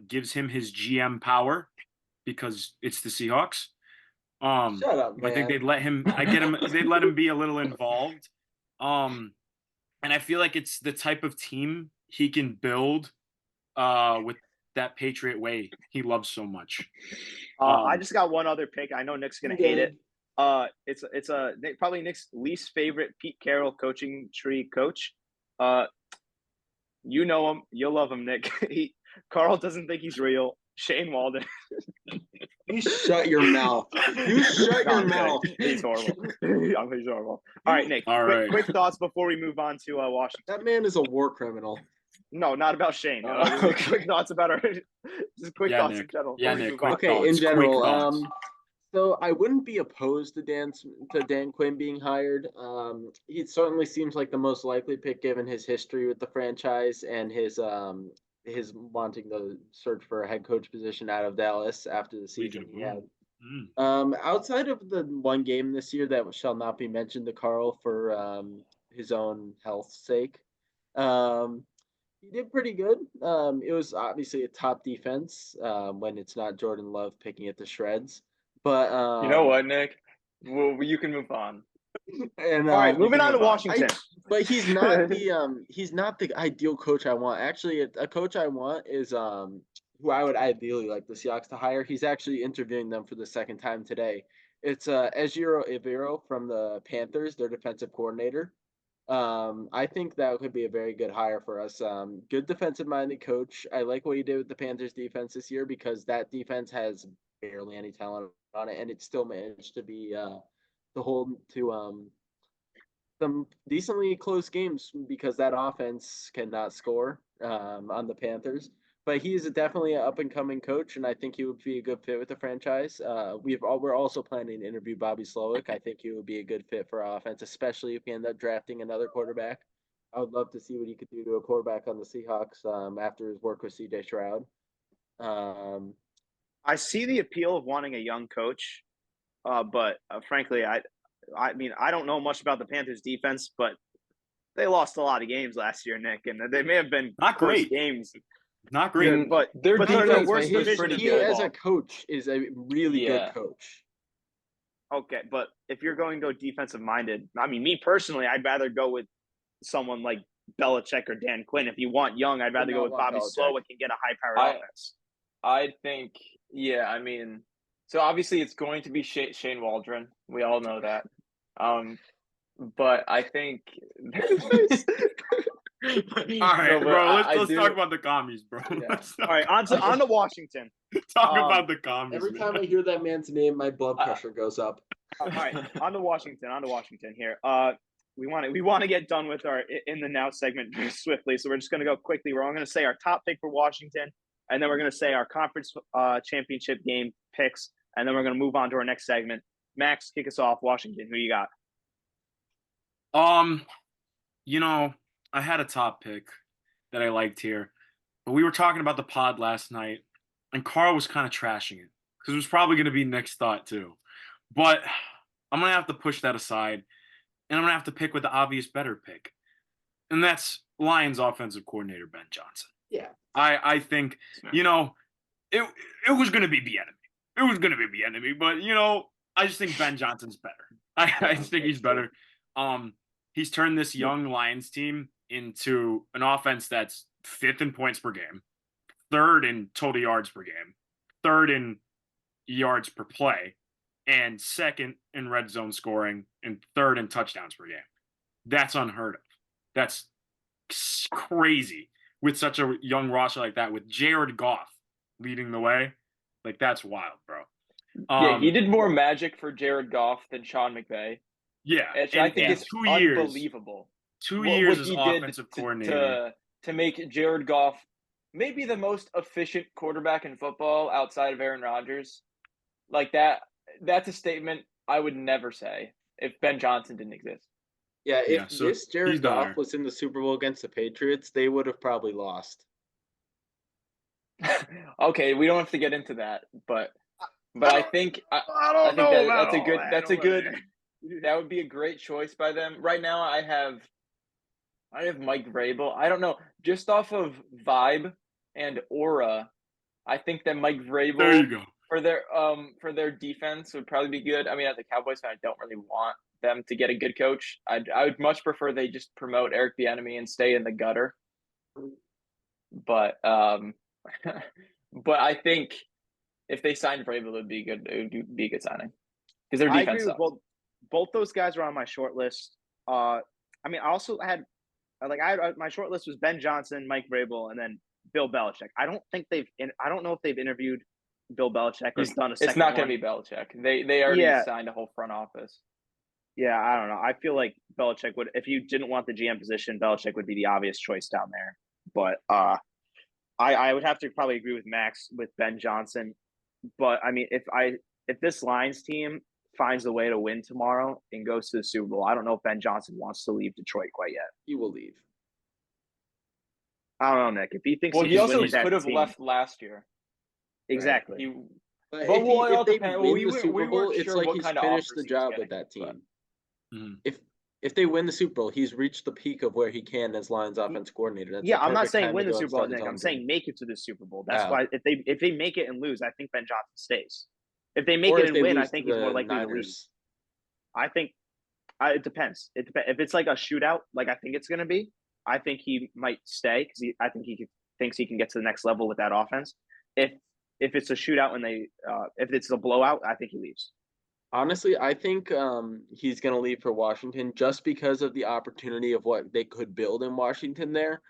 gives him his GM power because it's the Seahawks. Shut up, man. I think they'd let him. They'd let him be a little involved. And I feel like it's the type of team he can build with that Patriot way he loves so much. I just got one other pick. I know Nick's gonna hate it. It's probably Nick's least favorite Pete Carroll coaching tree coach. You know him, you'll love him, Nick. Carl doesn't think he's real. Shane Walden. You shut your mouth. You shut No, your I'm kidding. mouth. He's horrible. He's horrible. All right, Nick. All right. Quick thoughts before we move on to Washington. That man is a war criminal. No, not about Shane. Okay. Quick thoughts about our just quick Yeah, thoughts Nick. in general. Yeah, before we Nick, move quick on. Okay, thoughts, in quick general, thoughts. so I wouldn't be opposed to Dan Quinn being hired. He certainly seems like the most likely pick given his history with the franchise and his wanting to search for a head coach position out of Dallas after the season he had. Outside of the one game this year that shall not be mentioned to Carl for his own health's sake, he did pretty good. It was obviously a top defense when it's not Jordan Love picking it to shreds. But You know what, Nick? Well, you can move on. And All right, moving on to move on. Washington. but he's not the ideal coach I want. Actually, a coach I want is who I would ideally like the Seahawks to hire. He's actually interviewing them for the second time today. It's Ejiro Evero from the Panthers, their defensive coordinator. I think that could be a very good hire for us. Good defensive-minded coach. I like what he did with the Panthers defense this year because that defense has barely any talent on it, and it still managed to be to hold to some decently close games because that offense cannot score on the Panthers. But he is definitely an up and coming coach, and I think he would be a good fit with the franchise. We're also planning to interview Bobby Slowick. I think he would be a good fit for our offense, especially if we end up drafting another quarterback. I would love to see what he could do to a quarterback on the Seahawks after his work with CJ Stroud. I see the appeal of wanting a young coach, but frankly, I mean, I don't know much about the Panthers defense, but they lost a lot of games last year, Nick, and they may have been Not close great. games. Not great. Yeah, but Their but they're defense the worst was division pretty in He, good. as football. a coach, is a really good coach. Okay, but if you're going to go defensive minded, I mean, me personally, I'd rather go with someone like Belichick or Dan Quinn. If you want young, I'd rather go with Bobby Slowick and get a high-powered offense. I think, yeah, I mean, so obviously it's going to be Shane Waldron. We all know that. But I think. All right, No, bro. I Let's do- talk about the commies, bro. Yeah. Let's All right, on to Washington. talk about the commies. Every man. time I hear that man's name, my blood pressure goes up. All right, on to Washington here. We want to get done with our in the now segment swiftly, so we're just going to go quickly. We're all going to say our top pick for Washington, and then we're going to say our conference championship game picks, and then we're going to move on to our next segment. Max, kick us off. Washington, who you got? You know, I had a top pick that I liked here, but we were talking about the pod last night, and Carl was kind of trashing it because it was probably going to be Nick's thought too. But I'm going to have to push that aside, and I'm going to have to pick with the obvious better pick, and that's Lions offensive coordinator Ben Johnson. Yeah. I think, you know, it was going to be the enemy. It was going to be the enemy, but, you know, I just think Ben Johnson's better. I just think he's better. He's turned this young Lions team into an offense that's 5th in points per game, 3rd in total yards per game, 3rd in yards per play, and 2nd in red zone scoring, and 3rd in touchdowns per game. That's unheard of. That's crazy with such a young roster like that, with Jared Goff leading the way. Like, that's wild, bro. Yeah, he did more magic for Jared Goff than Sean McVay. Yeah, Which I think is 2 years. unbelievable. 2 What years as he did offensive coordinator. to make Jared Goff maybe the most efficient quarterback in football outside of Aaron Rodgers. Like that's a statement I would never say if Ben Johnson didn't exist. Yeah, if so this Jared he's Goff dire. was in the Super Bowl against the Patriots, they would have probably lost. Okay, we don't have to get into that, but I think I I don't think know that, about that's a all good that that's a over good there. that would be a great choice by them. Right now I have Mike Vrabel. I don't know, just off of vibe and aura, I think that Mike Vrabel There you go. for their defense would probably be good. I mean, as a Cowboys fan, I don't really want them to get a good coach. I would much prefer they just promote Eric Bieniemy and stay in the gutter. But but I think if they signed Vrabel, it would be good. It would be a good signing because their I defense agree with sucks. both those guys are on my short list. I mean, I also had my short list was Ben Johnson, Mike Vrabel, and then Bill Belichick. I don't know if they've interviewed Bill Belichick or done a It's second not one. going to be Belichick. They already Yeah, signed a whole front office. yeah, I don't know. I feel like Belichick would, if you didn't want the GM position, Belichick would be the obvious choice down there. But I would have to probably agree with Max with Ben Johnson. But I mean, if this Lions team finds a way to win tomorrow and goes to the Super Bowl, I don't know if Ben Johnson wants to leave Detroit quite yet. He will leave. I don't know, Nick. If he thinks Well, he he can also win with that could have team, left last year. exactly. He, But But well, it all if they depends. win We the weren't- Super we Bowl, weren't it's sure like what he's kind of finished offers the he was job getting, with that team. Mhm. If they win the Super Bowl, he's reached the peak of where he can as Lions offense coordinator. That's Yeah, the I'm not perfect saying time win to the go Super and Bowl, start his Nick. own I'm saying team. make it to the Super Bowl. That's Oh. why if they make it and lose, I think Ben Johnson stays. If they make Or it if and they win, I lose to think he's more the likely to leave. Niners. I think it depends. It depends. If it's like a shootout, like I think it's going to be, I think he might stay because I think thinks he can get to the next level with that offense. If it's a shootout and if it's a blowout, I think he leaves. Honestly, I think he's going to leave for Washington just because of the opportunity of what they could build in Washington there.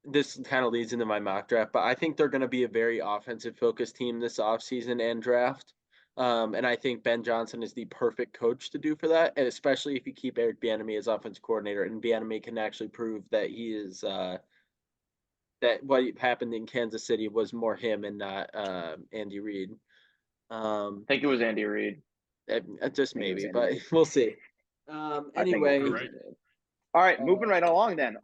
This kind of leads into my mock draft, but I think they're going to be a very offensive focused team this offseason and draft. And I think Ben Johnson is the perfect coach to do for that, and especially if you keep Eric Bieniemy as offensive coordinator and Bieniemy can actually prove that he is that what happened in Kansas City was more him and not Andy Reid. I think it was Andy Reid. Just think it was maybe, Andy but Reid. we'll see. I think Anyway, All right. All right, moving right along then.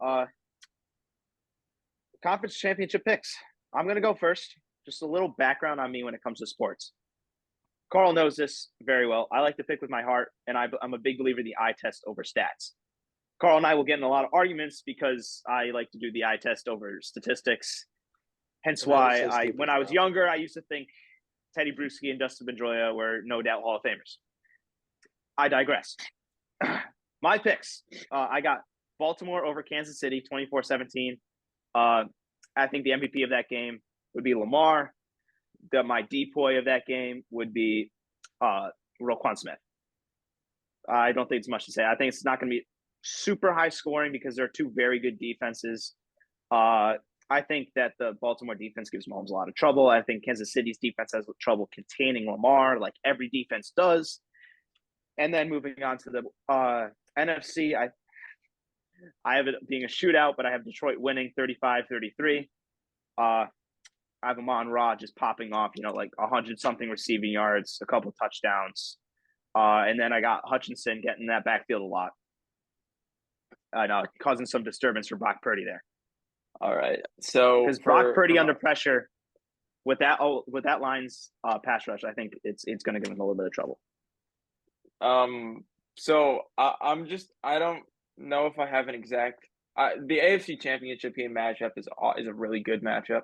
Conference championship picks. I'm going to go first. Just a little background on me when it comes to sports. Carl knows this very well. I like to pick with my heart, and I'm a big believer in the eye test over stats. Carl and I will get in a lot of arguments because I like to do the eye test over statistics. Hence And that was why so stupid, when I was Carl. younger, I used to think Teddy Bruschi and Dustin Pedroia were no doubt Hall of Famers. I digress. My picks. I got Baltimore over Kansas City, 24-17. I think the MVP of that game would be Lamar. My depoy of that game would be Roquan Smith. I don't think it's much to say. I think it's not going to be super high scoring because they're two very good defenses. I think that the Baltimore defense gives Mahomes a lot of trouble. I think Kansas City's defense has trouble containing Lamar, like every defense does. And then moving on to the NFC, I have it being a shootout, but I have Detroit winning 35-33. I have Amon-Ra just popping off, like 100-something receiving yards, a couple touchdowns. And then I got Hutchinson getting that backfield a lot. Causing some disturbance for Brock Purdy there. All right. So because Brock Purdy under pressure with that Lions pass rush, I think it's going to give him a little bit of trouble. So I don't know if I have an exact. The AFC Championship game matchup is a really good matchup.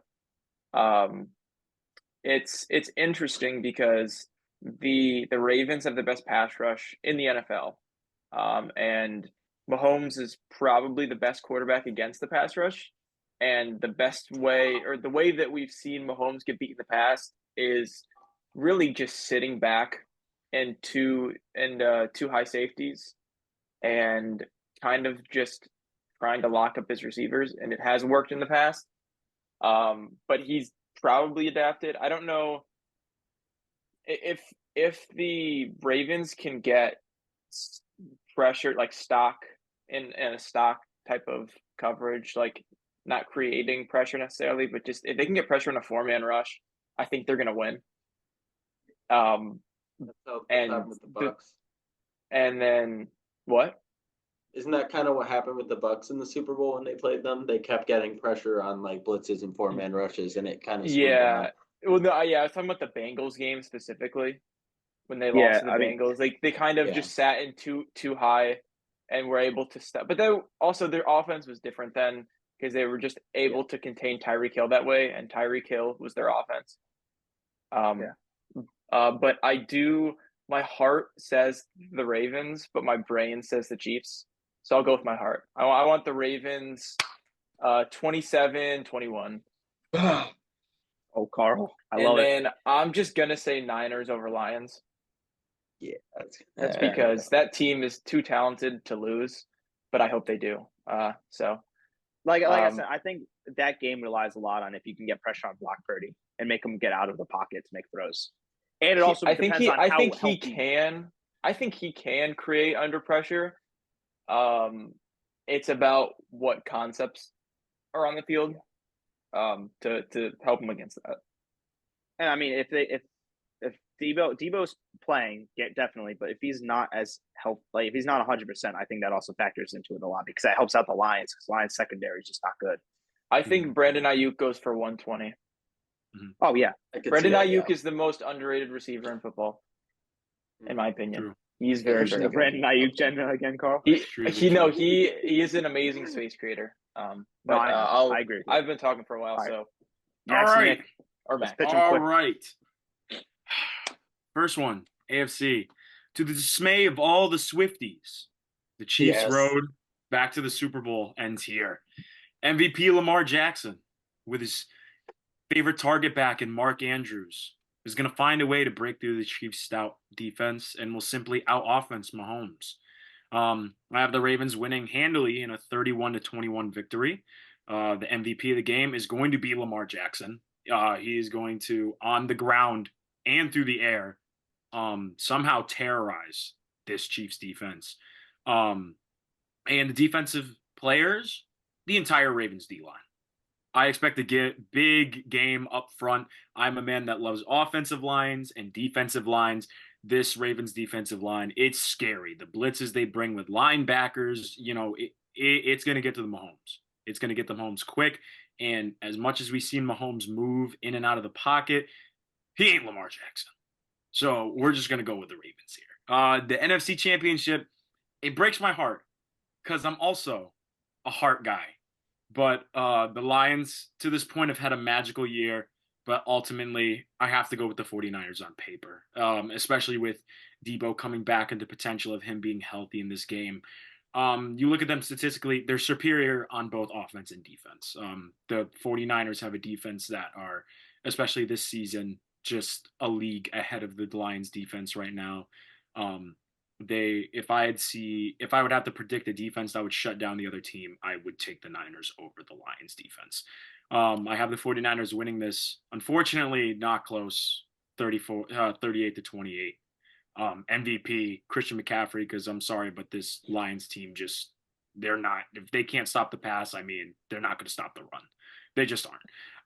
It's interesting because the Ravens have the best pass rush in the NFL, and Mahomes is probably the best quarterback against the pass rush. And the best way, or the way that we've seen Mahomes get beat in the past, is really just sitting back and two high safeties, and kind of just trying to lock up his receivers, and it has worked in the past. But he's probably adapted. I don't know if the Ravens can get pressure, like stock in a stock type of coverage, like not creating pressure necessarily, but just if they can get pressure in a 4-man rush, I think they're gonna win. And with the Bucks. And then what? Isn't that kind of what happened with the Bucks in the Super Bowl when they played them? They kept getting pressure on like blitzes and 4-man rushes, and it kind of Well, no, I was talking about the Bengals game specifically when they lost to the Bengals. They kind of just sat in too high and were able to step. But then also their offense was different then because they were just able to contain Tyreek Hill that way, and Tyreek Hill was their offense. But my heart says the Ravens, but my brain says the Chiefs. So I'll go with my heart. I want the Ravens 27-21. Oh, Carl. I love it. And then I'm just going to say Niners over Lions. Yeah. That's because that team is too talented to lose, but I hope they do. So Like I Um, said, I think that game relies a lot on if you can get pressure on Block Purdy and make him get out of the pocket to make throws. And it also depends on I how think he healthy. can. I think he can create under pressure. It's about what concepts are on the field. To help him against that. And I mean, if Debo's playing, yeah, definitely. But if he's not as if he's not 100%, I think that also factors into it a lot because that helps out the Lions because Lions secondary is just not good. I think Brandon Ayuk goes for 120. Oh yeah, Brandon Ayuk is the most underrated receiver in football, in my opinion. True. He's very, very good. Brandon Ayuk again, Carl. He is an amazing space creator. But I agree with you. I've been talking for a while, All right. so All right. Nick or Matt. pitch 'em All quick. right. First one, AFC. To the dismay of all the Swifties, the Chiefs' Yes. road back to the Super Bowl ends here. MVP Lamar Jackson, with his favorite target back in Mark Andrews, is going to find a way to break through the Chiefs' stout defense and will simply out-offense Mahomes. I have the Ravens winning handily in a 31-21 victory. The MVP of the game is going to be Lamar Jackson. He is going to, on the ground and through the air, somehow terrorize this Chiefs defense. And the defensive players, the entire Ravens D-line. I expect to get big game up front. I'm a man that loves offensive lines and defensive lines. This Ravens defensive line, it's scary. The blitzes they bring with linebackers, it's going to get to the Mahomes. It's going to get the Mahomes quick. And as much as we've seen Mahomes move in and out of the pocket, he ain't Lamar Jackson. So we're just going to go with the Ravens here. The NFC Championship, it breaks my heart because I'm also a heart guy. But the Lions, to this point, have had a magical year. But ultimately, I have to go with the 49ers on paper, especially with Debo coming back and the potential of him being healthy in this game. You look at them statistically, they're superior on both offense and defense. The 49ers have a defense that are, especially this season, just a league ahead of the Lions defense right now. If I would have to predict a defense that would shut down the other team, I would take the Niners over the Lions defense. I have the 49ers winning this. Unfortunately, not close, 38-28. MVP Christian McCaffrey, because I'm sorry, but this Lions team they're not, if they can't stop the pass, I mean, they're not going to stop the run. They just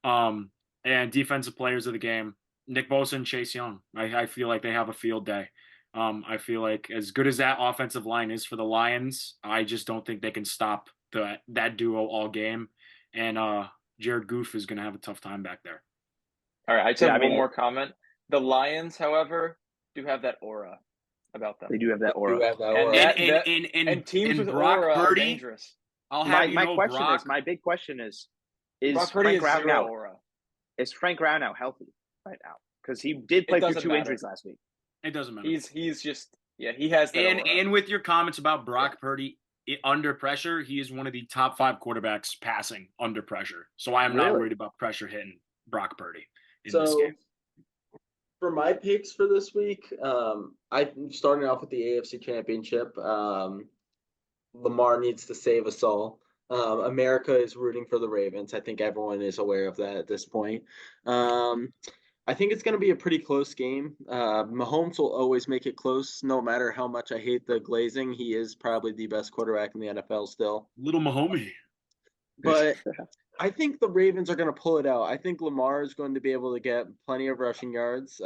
aren't. And defensive players of the game, Nick Bosa and Chase Young. I feel like they have a field day. I feel like as good as that offensive line is for the Lions, I just don't think they can stop that duo all game. And Jared Goff is going to have a tough time back there. All right, I just have one more comment. The Lions, however, do have that aura about them. They do have that aura. And teams with Brock aura Purdy, are dangerous. my big question is Brock Purdy Frank is zero Ragnow, aura. is Frank Ragnow healthy right now? Because he did play through two injuries last week. It doesn't matter. He's just he has that aura. And with your comments about Brock Purdy under pressure, he is one of the top 5 quarterbacks passing under pressure. So I am not worried about pressure hitting Brock Purdy in this game. For my picks for this week, I'm starting off with the AFC Championship. Lamar needs to save us all. America is rooting for the Ravens. I think everyone is aware of that at this point. I think it's going to be a pretty close game. Mahomes will always make it close, no matter how much I hate the glazing. He is probably the best quarterback in the NFL still. Little Mahomie. But I think the Ravens are going to pull it out. I think Lamar is going to be able to get plenty of rushing yards.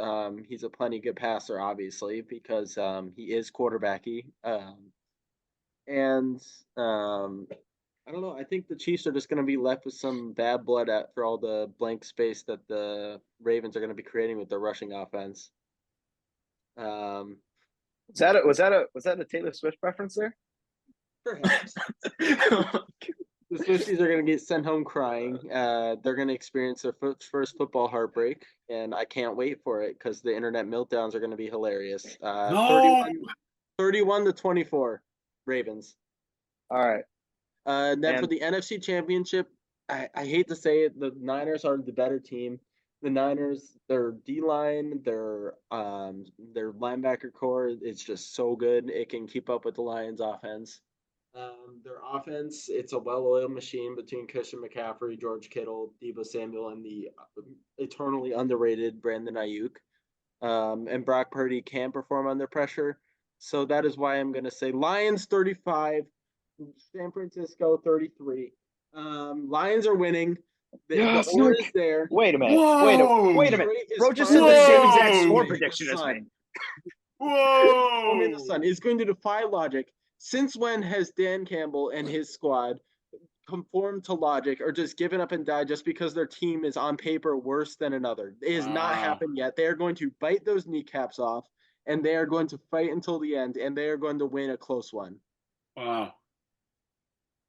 He's a plenty good passer, obviously, because he is quarterbacky. I don't know. I think the Chiefs are just going to be left with some bad blood for all the blank space that the Ravens are going to be creating with their rushing offense. Was that a Taylor Swift reference there? Perhaps. The Swifties are going to get sent home crying. They're going to experience their first football heartbreak, and I can't wait for it because the internet meltdowns are going to be hilarious. No! 31-24, Ravens. All right. And then for the NFC Championship, I hate to say it, the Niners are the better team. The Niners, their D-line, their linebacker core is just so good. It can keep up with the Lions' offense. Their offense, it's a well-oiled machine between Christian McCaffrey, George Kittle, Deebo Samuel, and the eternally underrated Brandon Ayuk. And Brock Purdy can perform under pressure. So that is why I'm going to say Lions 35, San Francisco 33. Lions are winning. The order is there. Wait a minute. Whoa! Wait a minute. Detroit is Bro just said the same exact Whoa! score Show me the prediction as me. sun. Whoa! Show me the sun. Is going to defy logic. Since when has Dan Campbell and his squad conformed to logic or just given up and died just because their team is on paper worse than another? It has not happened yet. They are going to bite those kneecaps off, and they are going to fight until the end, and they are going to win a close one. Wow.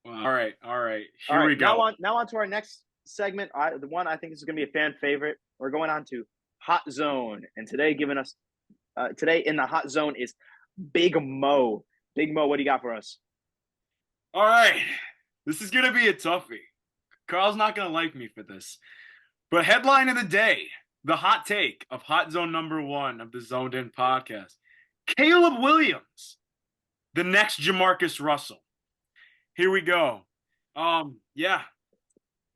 All right. All right, we go. Now on to our next segment. The one I think is going to be a fan favorite. We're going on to Hot Zone, and today in the Hot Zone is Big Mo. Big Mo, what do you got for us? All right. This is going to be a toughie. Carl's not going to like me for this. But headline of the day, the hot take of Hot Zone number 1 of the Zoned In podcast. Caleb Williams, the next Jamarcus Russell. Here we go.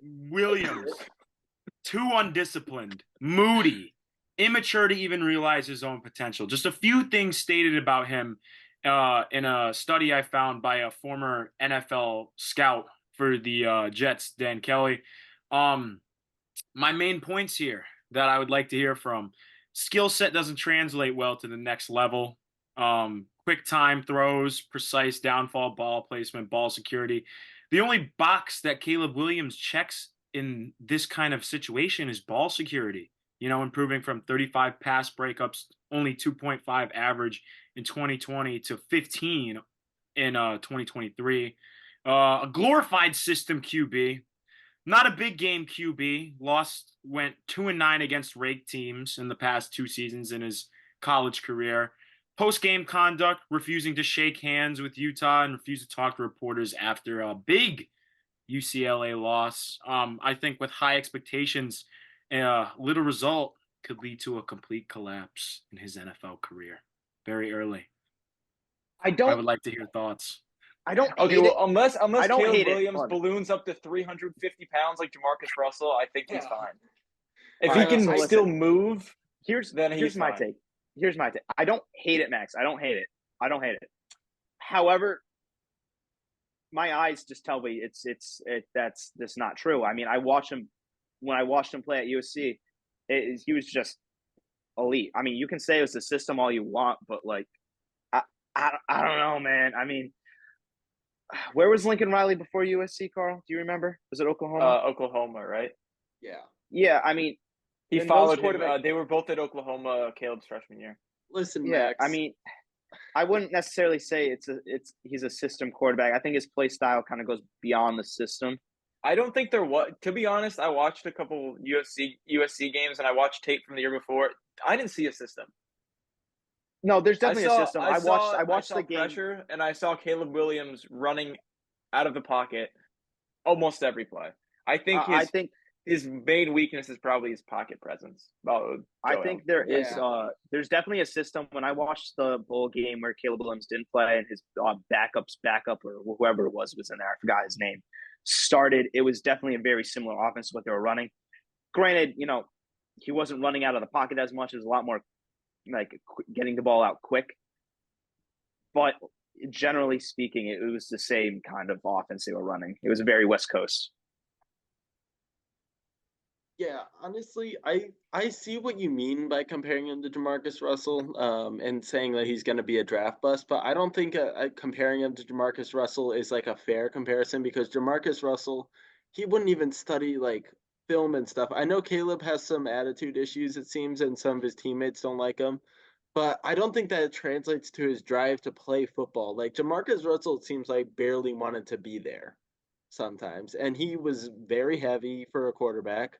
Williams, too undisciplined, moody, immature to even realize his own potential. Just a few things stated about him in a study I found by a former NFL scout for the Jets, Dan Kelly. My main points here that I would like to hear from: skill set doesn't translate well to the next level. Quick time throws, precise downfall ball placement, ball security. The only box that Caleb Williams checks in this kind of situation is ball security. Improving from 35 pass breakups, only 2.5 average in 2020 to 15 in 2023. A glorified system QB. Not a big game QB. Went 2-9 against ranked teams in the past 2 seasons in his college career. Post-game conduct, refusing to shake hands with Utah and refuse to talk to reporters after a big UCLA loss. I think with high expectations, little result could lead to a complete collapse in his NFL career very early. I would like to hear thoughts. I don't Okay, hate well, it. unless I don't Caleb hate it. Williams Hold on. balloons up to 350 pounds like Jamarcus Russell, I think he's Yeah. fine. If All he right, can so still listen. move, Here's then he's my fine. take. Here's my take. I don't hate it, Max. I don't hate it. However, my eyes just tell me that's not true. I mean, when I watched him play at USC, he was just elite. I mean, you can say it was the system all you want, but like, I don't know, man. I mean, where was Lincoln Riley before USC, Carl? Do you remember? Was it Oklahoma? Oklahoma, right? Yeah. Yeah, I mean, He and followed those him. They were both at Oklahoma Caleb's freshman year. Listen, yeah, Max. I mean, I wouldn't necessarily say he's a system quarterback. I think his play style kind of goes beyond the system. I don't think there was. To be honest, I watched a couple USC games and I watched tape from the year before. I didn't see a system. No, there's definitely a system. I watched the game. Pressure, and I saw Caleb Williams running out of the pocket almost every play. I think his main weakness is probably his pocket presence. I think there's definitely a system. When I watched the bowl game where Caleb Williams didn't play and his backup or whoever it was in there, I forgot his name, started, it was definitely a very similar offense to what they were running. Granted, he wasn't running out of the pocket as much. It was a lot more like getting the ball out quick. But generally speaking, it was the same kind of offense they were running. It was a very West Coast. Yeah, honestly, I see what you mean by comparing him to Jamarcus Russell, and saying that he's going to be a draft bust, but I don't think comparing him to Jamarcus Russell is like a fair comparison, because Jamarcus Russell, he wouldn't even study like film and stuff. I know Caleb has some attitude issues, it seems, and some of his teammates don't like him, but I don't think that it translates to his drive to play football. Like Jamarcus Russell, it seems like barely wanted to be there sometimes, and he was very heavy for a quarterback.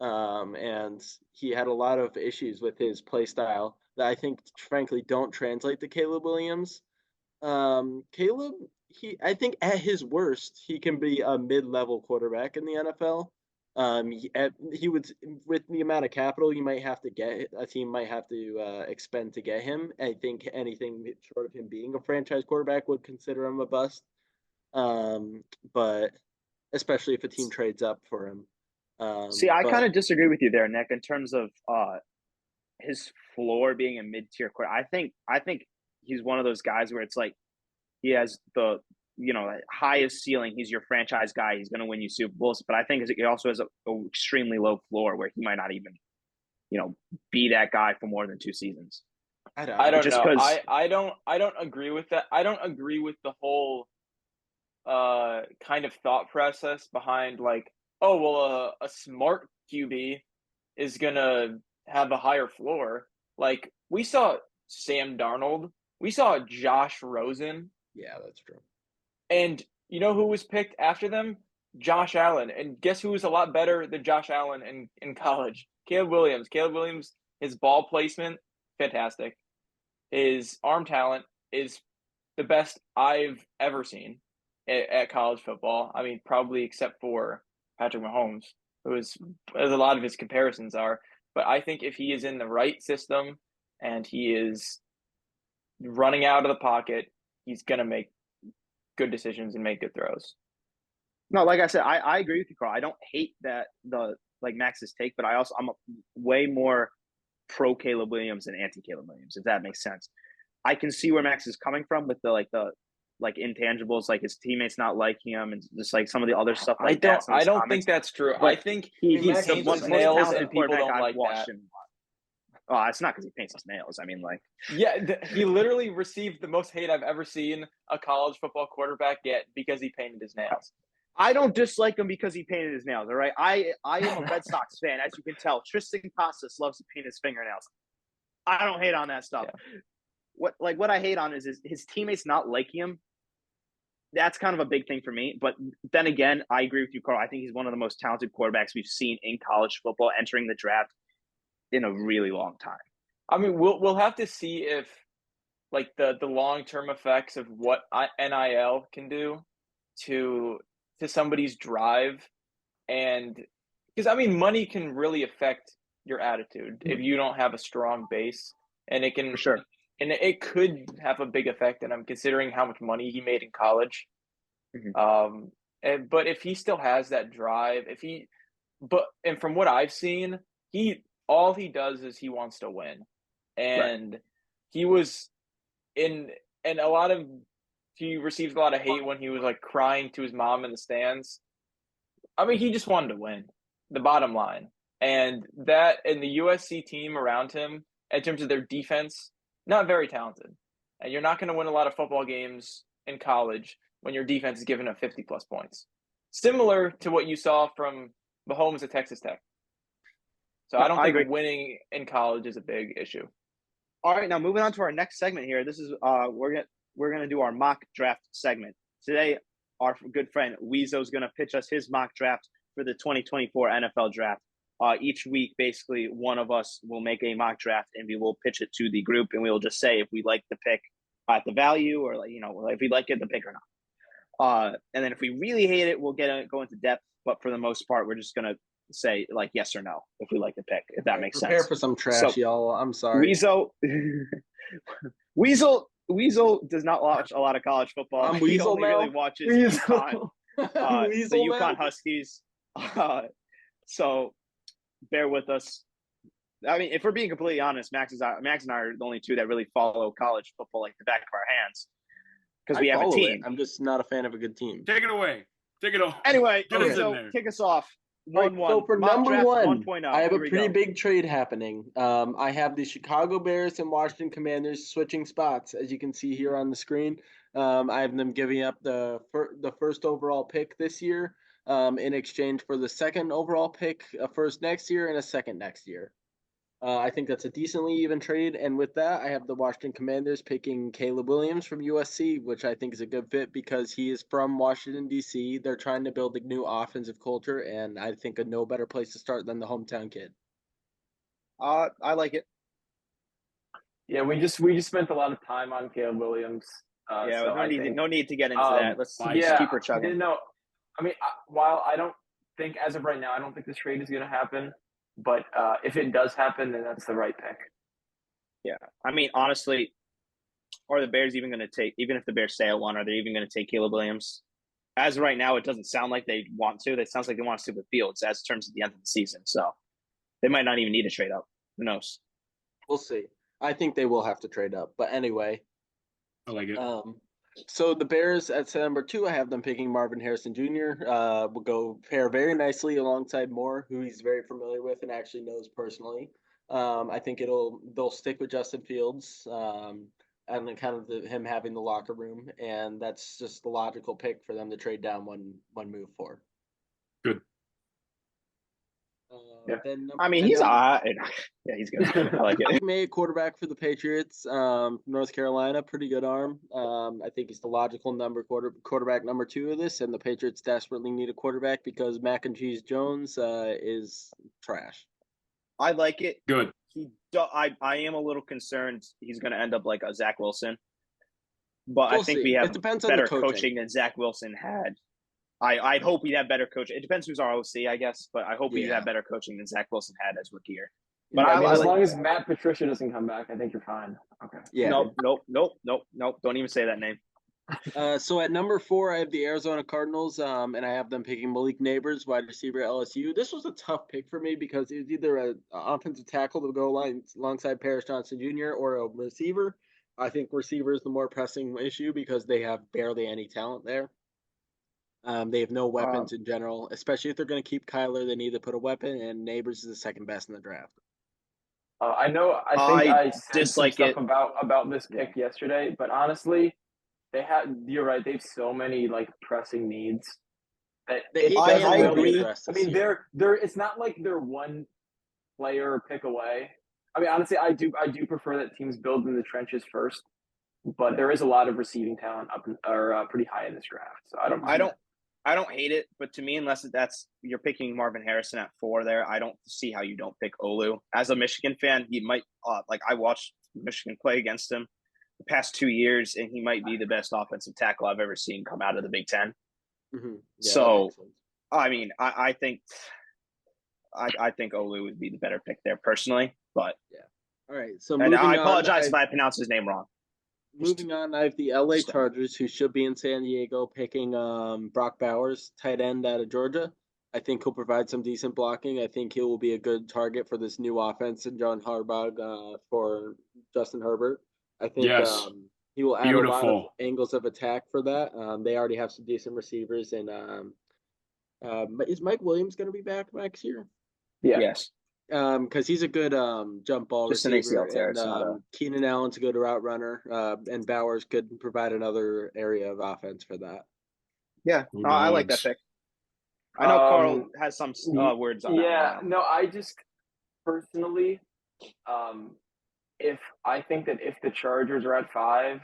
And he had a lot of issues with his play style that I think, frankly, don't translate to Caleb Williams. Caleb, I think at his worst, he can be a mid-level quarterback in the NFL. He would, with the amount of capital you might have to get, a team might have to expend to get him. I think anything short of him being a franchise quarterback would consider him a bust. But especially if a team trades up for him. See, I kind But of disagree with you there, Nick, in terms of his floor being a mid-tier quarterback. I think he's one of those guys where it's like he has the highest ceiling. He's your franchise guy. He's going to win you Super Bowls. But I think he also has a extremely low floor where he might not even be that guy for more than 2 seasons. I don't Just know. because I don't agree with that. I don't agree with the whole kind of thought process behind like, oh well, a smart QB is gonna have a higher floor. Like we saw Sam Darnold, we saw Josh Rosen, yeah, that's true. and you know who was picked after them? Josh Allen. And guess who was a lot better than Josh Allen in college? Caleb Williams. Caleb Williams, his ball placement, fantastic. His arm talent is the best I've ever seen at college football. I mean, probably except for Patrick Mahomes, who is, as a lot of his comparisons are. But I think if he is in the right system and he is running out of the pocket, he's going to make good decisions and make good throws. no, like I said, I agree with you, Carl. I don't hate that Max's take, but I'm way more pro Caleb Williams than anti Caleb Williams, if that makes sense. I can see where Max is coming from with the intangibles, like his teammates not liking him, and just like some of the other stuff I like don't. that. Some of I his don't comments, think that's true. but I think he's Max the is one the most most nails, talented and people quarterback don't I've like watched that. in. Oh, it's not because he paints his nails. I mean, like, Yeah, he literally received the most hate I've ever seen a college football quarterback get because he painted his nails. I don't dislike him because he painted his nails. All right, I am a Red Sox fan, as you can tell. Tristan Casas loves to paint his fingernails. I don't hate on that stuff. Yeah. What I hate on is his teammates not liking him. That's kind of a big thing for me. But then again, I agree with you, Carl. I think he's one of the most talented quarterbacks we've seen in college football entering the draft in a really long time. I mean, we'll have to see if like the long-term effects of what NIL can do to somebody's drive, and because I mean money can really affect your attitude if you don't have a strong base, and it can For sure. and it could have a big effect. And I'm considering how much money he made in college. But if he still has that drive, and from what I've seen, all he does is he wants to win, and he was in and a lot of he received a lot of hate when he was like crying to his mom in the stands. I mean, he just wanted to win, the bottom line. And the USC team around him, in terms of their defense, not very talented. And you're not going to win a lot of football games in college when your defense is giving up 50 plus points. Similar to what you saw from Mahomes at Texas Tech. So I don't think winning in college is a big issue. All right, now moving on to our next segment here. This is we're gonna do our mock draft segment today. Our good friend Weso is gonna pitch us his mock draft for the 2024 NFL draft. Each week, basically, one of us will make a mock draft and we will pitch it to the group, and we will just say if we like the pick at the value, or if we like it, the pick or not. And then if we really hate it, we'll go into depth. But for the most part, we're just gonna say like yes or no if we like the pick, if that makes sense. Prepare for some trash, y'all. I'm sorry. Weasel does not watch a lot of college football. I'm Weasel he now. Really watches Weasel. the UConn Huskies. So bear with us. I mean, if we're being completely honest, Max and I are the only two that really follow college football like the back of our hands because we have a team. I'm just not a fan of a good team. Take it away. Take it off. Anyway, so kick us off. 1-1. So for number 1, 1.0. I have a pretty big trade happening. I have the Chicago Bears and Washington Commanders switching spots, as you can see here on the screen. I have them giving up the first overall pick this year in exchange for the second overall pick, a first next year, and a second next year. I think that's a decently even trade. And with that, I have the Washington Commanders picking Caleb Williams from USC, which I think is a good fit because he is from Washington, D.C. They're trying to build a new offensive culture, and I think no better place to start than the hometown kid. I like it. Yeah, we just spent a lot of time on Caleb Williams. No need to get into that. Let's keep her chugging. No, I mean, while I don't think as of right now, I don't think this trade is going to happen. But if it does happen, then that's the right pick. Yeah. I mean, honestly, are the Bears even going to take – even if the Bears stay at 1, are they even going to take Caleb Williams? as of right now, it doesn't sound like they want to. It sounds like they want to stick with Fields as terms at the end of the season. So they might not even need to trade up. Who knows? We'll see. I think they will have to trade up. But anyway, I like it. so the Bears at number 2, I have them picking Marvin Harrison Jr. Will go pair very nicely alongside Moore, who he's very familiar with and actually knows personally. I think they'll stick with Justin Fields, and then kind of him having the locker room, and that's just the logical pick for them to trade down one move for. Good. Yeah. I mean, he's yeah, he's good. I like it. May, quarterback for the Patriots, North Carolina, pretty good arm. I think he's the logical quarterback number 2 of this, and the Patriots desperately need a quarterback because Mac and Cheese Jones is trash. I like it. Good. I am a little concerned he's going to end up like a Zach Wilson, but We'll I think see. we have It depends on better the coaching. coaching than Zach Wilson had. I'd hope we'd have better coaching. It depends who's our OC, I guess, but I hope we'd have better coaching than Zach Wilson had as rookie year. But I mean, as like long as Matt Patricia doesn't come back, I think you're fine. Okay. Yeah. Nope. Don't even say that name. So at number 4, I have the Arizona Cardinals, and I have them picking Malik Neighbors, wide receiver at LSU. This was a tough pick for me because it was either an offensive tackle to go alongside Paris Johnson Jr. or a receiver. I think receiver is the more pressing issue because they have barely any talent there. They have no weapons in general, especially if they're going to keep Kyler. They need to put a weapon, and Neighbors is the second best in the draft. I know. I think I said some stuff about this pick yesterday, but honestly, you're right. They have so many like pressing needs that I agree. I mean, they're it's not like they're one player pick away. I mean, honestly, I do prefer that teams build in the trenches first, but there is a lot of receiving talent pretty high in this draft. So I don't hate it, but to me, unless you're picking Marvin Harrison at 4 there, I don't see how you don't pick Olu. As a Michigan fan, he might I watched Michigan play against him the past 2 years, and he might be the best offensive tackle I've ever seen come out of the Big Ten. Mm-hmm. Yeah, so, I mean, I think Olu would be the better pick there personally, but yeah. All right. So and I apologize if I pronounce his name wrong. Moving on, I have the LA Chargers, who should be in San Diego, picking Brock Bowers, tight end out of Georgia. I think he'll provide some decent blocking. I think he will be a good target for this new offense and John Harbaugh for Justin Herbert. I think he will add a lot of angles of attack for that. They already have some decent receivers, and is Mike Williams going to be back next year? Yeah. Yes. Because he's a good jump ball just receiver, an ACL tear. and Keenan Allen's a good route runner, and Bowers could provide another area of offense for that. Yeah, I like that pick. I know Carl has some words on that. Yeah, no, I just personally, I think that if the Chargers are at 5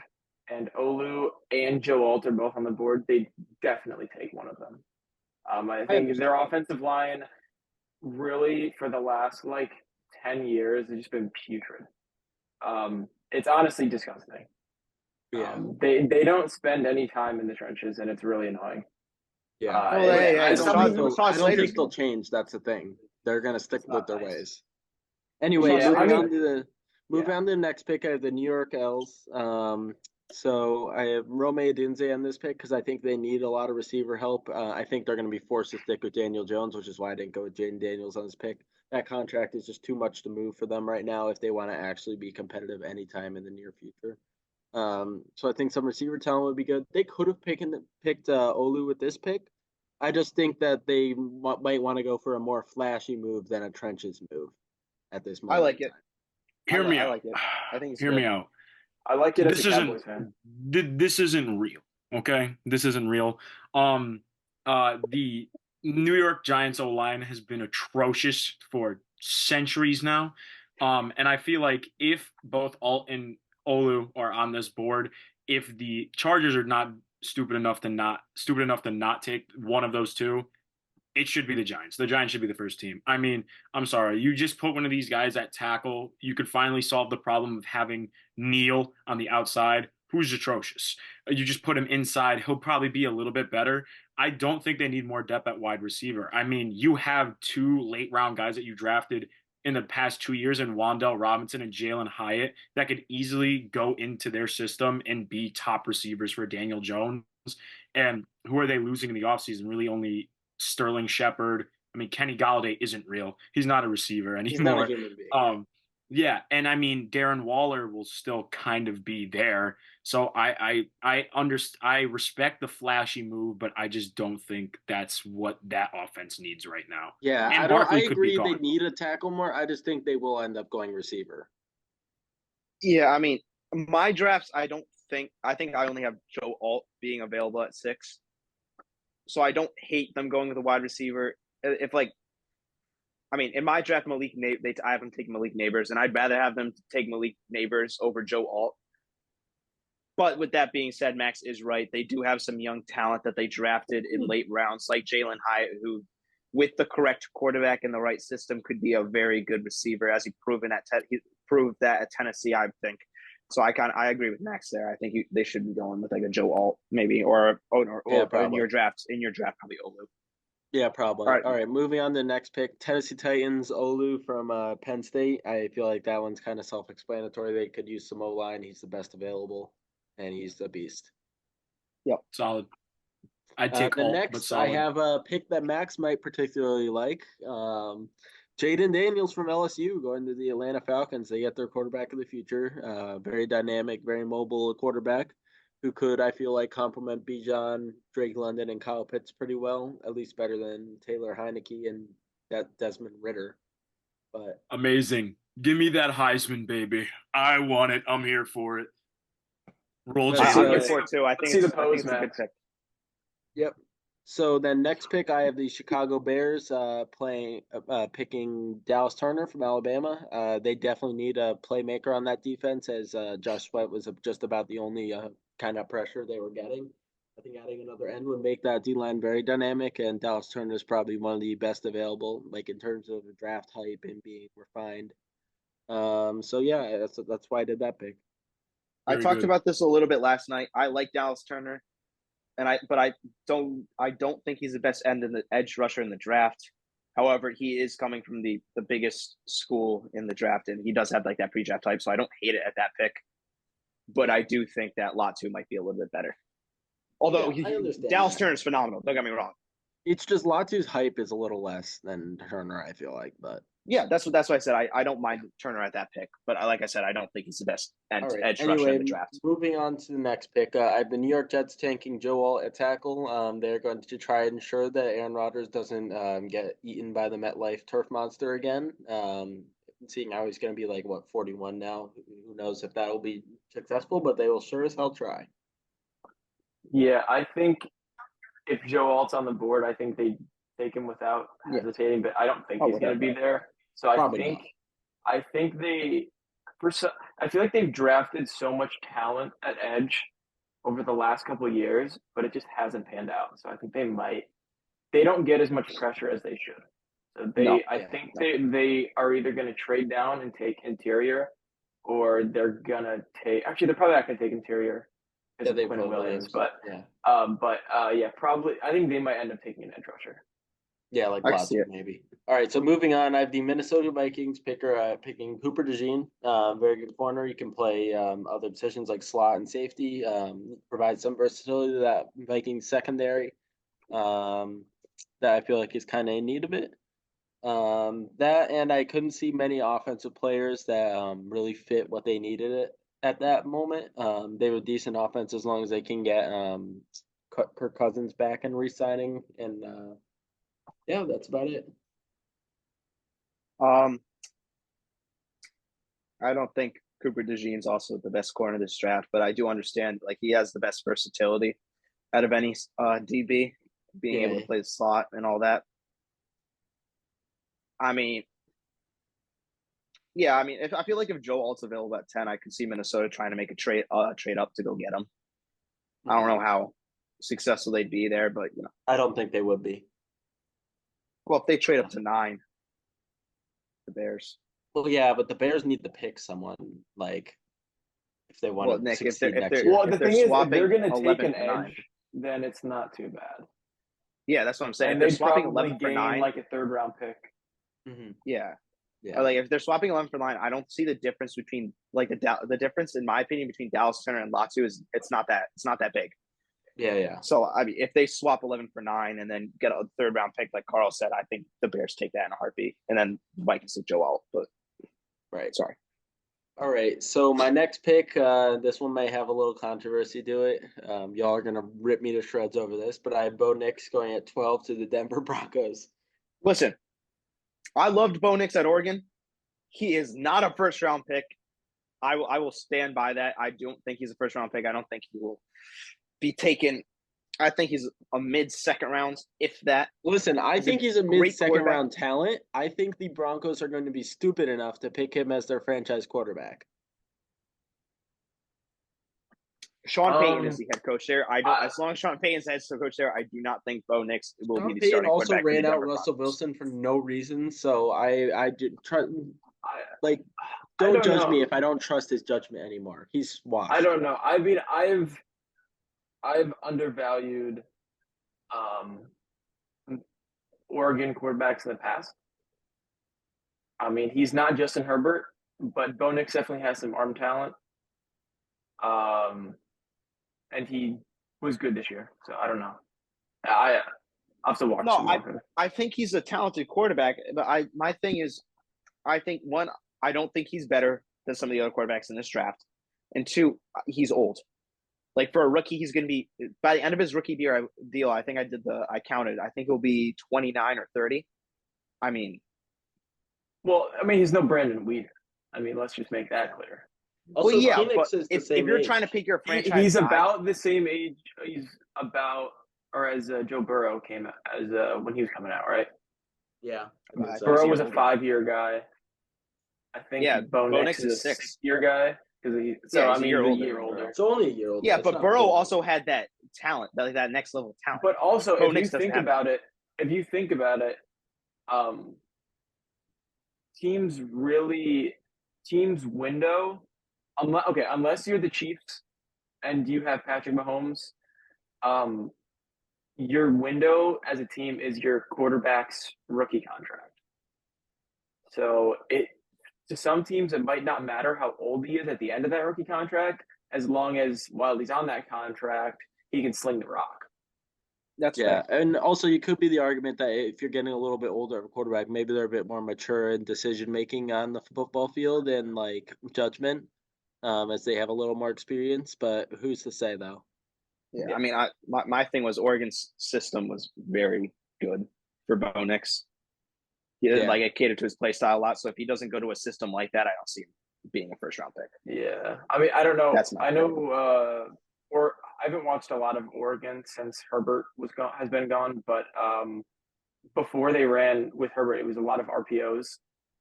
and Olu and Joe Alt are both on the board, they definitely take one of them. I think their offensive line really for the last 10 years has just been putrid. It's honestly disgusting. Yeah. They don't spend any time in the trenches, and it's really annoying. Yeah. I don't think they'll change. That's the thing. They're gonna stick with their ways. Anyway, moving on to the next pick, I have the New York L's. So I have Rome Odunze on this pick because I think they need a lot of receiver help. I think they're going to be forced to stick with Daniel Jones, which is why I didn't go with Jaden Daniels on this pick. That contract is just too much to move for them right now if they want to actually be competitive anytime in the near future. So I think some receiver talent would be good. They could have picked Olu with this pick. I just think that they might want to go for a more flashy move than a trenches move at this moment. I like it. Hear me out. I like it. I think it's Hear good. me out. I like it as a Cowboys fan. This isn't real. Okay, this isn't real. The New York Giants O-line has been atrocious for centuries now. And I feel like if both Alt and Olu are on this board, if the Chargers are not stupid enough to not take one of those two, it should be the Giants. The Giants should be the first team. I mean, I'm sorry. You just put one of these guys at tackle. You could finally solve the problem of having Neal on the outside, who's atrocious. You just put him inside. He'll probably be a little bit better. I don't think they need more depth at wide receiver. I mean, you have 2 late-round guys that you drafted in the past 2 years in Wandell Robinson and Jalen Hyatt that could easily go into their system and be top receivers for Daniel Jones. And who are they losing in the offseason? Really only Sterling Shepard. I mean, Kenny Galladay isn't real. He's not a receiver He's not a anymore. human being. Yeah, and I mean Darren Waller will still kind of be there. So I respect the flashy move, but I just don't think that's what that offense needs right now. Yeah, And I Barkley could be agree they gone. need a tackle more. I just think they will end up going receiver. Yeah, I mean, my drafts, I think I only have Joe Alt being available at 6. So I don't hate them going with a wide receiver. If like, I mean, in my draft, I have them taking Malik Neighbors, and I'd rather have them take Malik Neighbors over Joe Alt. But with that being said, Max is right. They do have some young talent that they drafted in late rounds, like Jalen Hyatt, who, with the correct quarterback in the right system, could be a very good receiver, as he proved that at Tennessee, I think. So I agree with Max there. I think they should be going with like a Joe Alt maybe, or in your draft probably Olu. Yeah, probably. All right, moving on to the next pick, Tennessee Titans, Olu from Penn State. I feel like that one's kind of self-explanatory. They could use some O-line. He's the best available, and he's the beast. Yep. Solid. I'd take the Alt, next, but solid. I have a pick that Max might particularly like. Jaden Daniels from LSU going to the Atlanta Falcons. They get their quarterback of the future. Very dynamic, very mobile quarterback who could, I feel like, complement Bijan, Drake London, and Kyle Pitts pretty well, at least better than Taylor Heineke and that Desmond Ridder. But amazing. Give me that Heisman, baby. I want it. I'm here for it. Roll I'm here Jalen. for it too. I think it's a good pick. Yep. So then next pick, I have the Chicago Bears picking Dallas Turner from Alabama. They definitely need a playmaker on that defense, as Josh Sweat was just about the only kind of pressure they were getting. I think adding another end would make that D-line very dynamic, and Dallas Turner is probably one of the best available, like in terms of draft hype and being refined. So yeah, that's why I did that pick. I talked about this a little bit last night. I like Dallas Turner. But I don't think he's the best edge rusher in the draft. However, he is coming from the biggest school in the draft, and he does have like that pre-draft type, so I don't hate it at that pick. But I do think that Latu might be a little bit better. Although Dallas Turner is phenomenal. Don't get me wrong. It's just Latu's hype is a little less than Turner, I feel like, but yeah, that's why I said I don't mind Turner at that pick, but like I said, I don't think he's the best edge rusher in the draft. Moving on to the next pick, I have the New York Jets tanking Joe Alt at tackle. They're going to try and ensure that Aaron Rodgers doesn't get eaten by the MetLife turf monster again. Seeing how he's going to be like 41 now, who knows if that will be successful, but they will sure as hell try. Yeah, I think if Joe Alt's on the board, I think they take him without hesitating, but I don't think he's going to be there. So I feel like they've drafted so much talent at edge over the last couple of years, but it just hasn't panned out. So I think they don't get as much pressure as they should. So they are either going to trade down and take interior, or they're going to they're probably not going to take interior. Yeah, they Quinn Williams, but probably I think they might end up taking an edge rusher. Yeah, like Latu maybe. All right, so moving on, I have the Minnesota Vikings picking Cooper DeJean. Very good corner. You can play other positions like slot and safety. Provide some versatility to that Vikings secondary. That I feel like is kind of in need of it. That and I couldn't see many offensive players that really fit what they needed at that moment. They were decent offense as long as they can get Kirk Cousins back and re-signing, and yeah, that's about it. I don't think Cooper DeJean's also the best corner of this draft, but I do understand like he has the best versatility out of any DB, being able to play the slot and all that. I mean, I feel like if Joe Alt's available at 10, I could see Minnesota trying to make a trade up to go get him. I don't know how successful they'd be there, but I don't think they would be. Well, if they trade up to 9, the Bears. Well, yeah, but the Bears need to pick someone like if they want to succeed next year. Well, the thing is, if they're going to take an edge, then it's not too bad. Yeah, that's what I'm saying. And they're they'd swapping probably 11 for gain 9, like a third round pick. Mm-hmm. Yeah, Yeah. Like if they're swapping 11 for 9, I don't see the difference between like the difference in my opinion between Dallas center and Latu is it's not that big. Yeah. So I mean, if they swap 11 for 9 and then get a third round pick, like Carl said, I think the Bears take that in a heartbeat, and then Vikings take Joe out. But Right. sorry. All right. So my next pick, this one may have a little controversy to it. Y'all are gonna rip me to shreds over this, but I have Bo Nix going at 12 to the Denver Broncos. Listen, I loved Bo Nix at Oregon. He is not a first round pick. I will stand by that. I don't think he's a first round pick. I don't think he will be taken. I think he's a mid second round, if that. Listen, I He's a think he's a great mid second quarterback. round talent. I think the Broncos are going to be stupid enough to pick him as their franchise quarterback. Sean Payton is the head coach there. I don't. As long as Sean Payton's head coach there, I do not think Bo Nix will Sean be the Payton starting also quarterback. for the ran out Denver Russell Broncos. Wilson for no reason, so I did try. Like, I don't don't judge know. me if I don't trust his judgment anymore. He's washed. I don't know. I mean, I've undervalued Oregon quarterbacks in the past. I mean, he's not Justin Herbert, but Bo Nix definitely has some arm talent. And he was good this year. So I don't know. I'll have to watch No, some more. I think he's a talented quarterback, but my thing is, I think one, I don't think he's better than some of the other quarterbacks in this draft, and two, he's old. Like for a rookie, he's going to be by the end of his rookie deal. I think I counted. I think he'll be 29 or 30. I mean, Well, I mean, he's no Brandon Weeder. I mean, let's just make that clear. Also, well, yeah, Penix but is the if same you're age. trying to pick your franchise, He's guy, about the same age. He's about, or as Joe Burrow came out, as when he was coming out, right? Yeah. Burrow was a older. 5-year guy. I think Yeah, Bo Nix is a 6. 6-year guy because he's I a mean, year he's a older year than older. Burrow. It's only a year old. Yeah, but Burrow also had that talent, that next level talent. But also, Bo if Nix you think about it, teams window, unless you're the Chiefs and you have Patrick Mahomes, your window as a team is your quarterback's rookie contract. So to some teams, it might not matter how old he is at the end of that rookie contract, as long as while he's on that contract, he can sling the rock. That's yeah, fair. and also you could be the argument that if you're getting a little bit older of a quarterback, maybe they're a bit more mature in decision making on the football field and like judgment, as they have a little more experience. But who's to say though? Yeah, I mean, my thing was Oregon's system was very good for Bo Nix. He didn't like it catered to his play style a lot. So if he doesn't go to a system like that, I don't see him being a first round pick. Yeah, I mean, I don't know. I know, thing. I haven't watched a lot of Oregon since Herbert has been gone, but before they ran with Herbert, it was a lot of RPOs,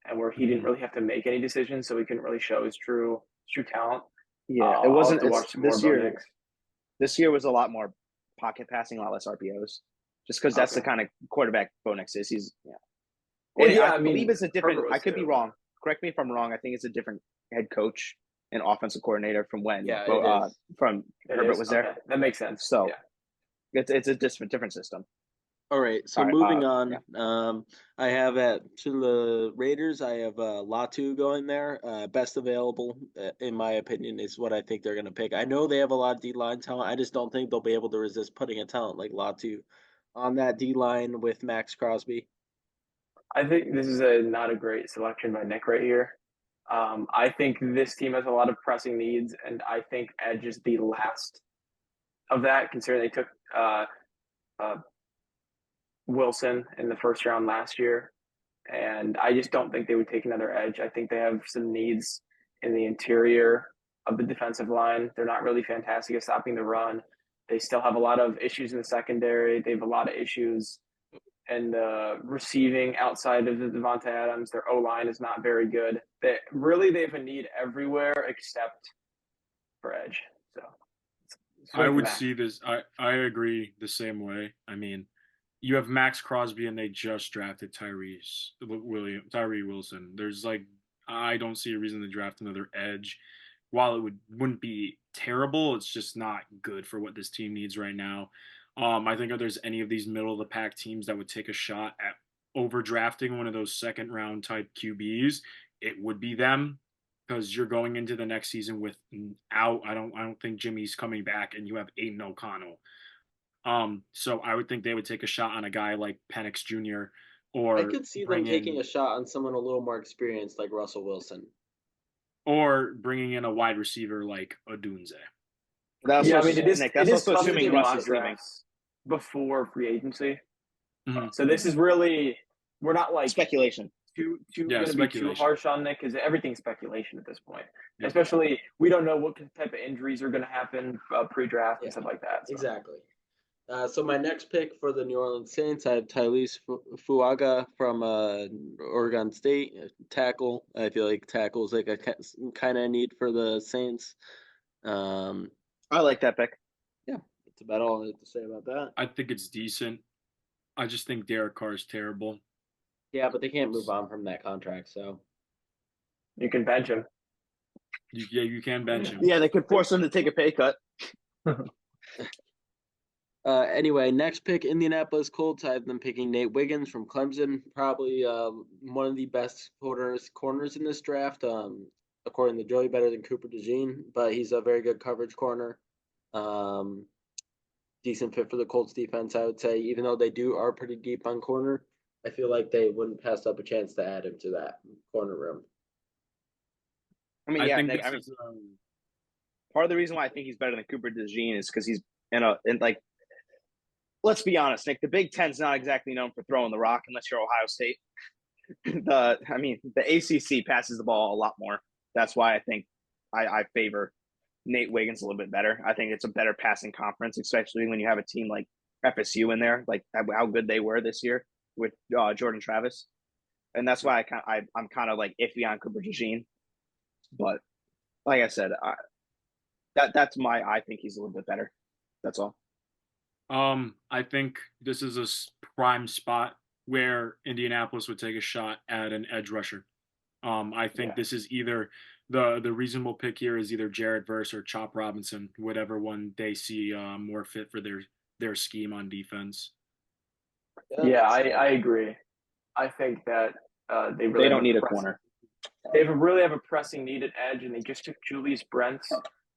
and where he didn't really have to make any decisions, so he couldn't really show his true talent. Yeah, it wasn't to watch some this more year. This year was a lot more pocket passing, a lot less RPOs, just because that's the kind of quarterback Bo Nix is. He's Well, yeah, I believe it's a different. Herbert was I could be wrong. Correct me if I'm wrong. I think it's a different head coach and offensive coordinator from when Herbert was there. Okay. That makes sense. So it's a different system. All right, so moving on. I have to the Raiders. I have Latu going there. Best available, in my opinion, is what I think they're going to pick. I know they have a lot of D-line talent. I just don't think they'll be able to resist putting a talent like Latu on that D-line with Max Crosby. I think this is not a great selection by Nick right here. I think this team has a lot of pressing needs, and I think edge is the last of that, considering they took Wilson in the first round last year. And I just don't think they would take another edge. I think they have some needs in the interior of the defensive line. They're not really fantastic at stopping the run. They still have a lot of issues in the secondary. They have a lot of issues in the receiving outside of the Devontae Adams. Their O-line is not very good. They have a need everywhere except for edge. So I would see this. I agree the same way. I mean, you have Max Crosby and they just drafted Tyree Wilson. There's I don't see a reason to draft another edge. While it wouldn't be terrible, it's just not good for what this team needs right now. I think if there's any of these middle of the pack teams that would take a shot at overdrafting one of those second round type QBs, it would be them because you're going into the next season without. I don't think Jimmy's coming back, and you have Aiden O'Connell. So I would think they would take a shot on a guy like Penix Jr. I or could see them bring taking in a shot on someone a little more experienced like Russell Wilson. or bringing in a wide receiver like Odunze. That's Yeah, I also, mean, Nick, that's it is also tough to assuming do Russ mock is leaving. drafts before free agency. Mhm. So this is really, we're not like Speculation. too Yeah, going to be too speculation. harsh on Nick because everything's speculation at this point. Yeah. Especially we don't know what type of injuries are going to happen pre-draft and stuff like that. So. Exactly. So my next pick for the New Orleans Saints, I have Tylese Fuaga from Oregon State, tackle. I feel like tackle's like a kind of need for the Saints. I like that pick. Yeah, that's about all I have to say about that. I think it's decent. I just think Derek Carr is terrible. Yeah, but they can't move on from that contract, so. You can bench him. You can bench him. Yeah, they could force him to take a pay cut. Anyway, next pick, Indianapolis Colts. I have them picking Nate Wiggins from Clemson. Probably one of the best corners in this draft. According to Joey, better than Cooper DeJean, but he's a very good coverage corner. Decent fit for the Colts defense, I would say. Even though they are pretty deep on corner, I feel like they wouldn't pass up a chance to add him to that corner room. I mean, I yeah, think Nick, this is, part of the reason why I think he's better than Cooper DeJean is because he's in like. Let's be honest, Nick. The Big Ten's not exactly known for throwing the rock unless you're Ohio State. The ACC passes the ball a lot more. That's why I think I favor Nate Wiggins a little bit better. I think it's a better passing conference, especially when you have a team like FSU in there, like how good they were this year with Jordan Travis, and that's why I'm kind of like iffy on Cooper DeJean. But like I said, I think he's a little bit better. That's all. I think this is a prime spot where Indianapolis would take a shot at an edge rusher. I think this is either the reasonable pick here is either Jared Verse or Chop Robinson, whatever one they see more fit for their scheme on defense. Yeah, I agree. I think that they don't need a corner. They really have a pressing need at edge, and they just took Julius Brents,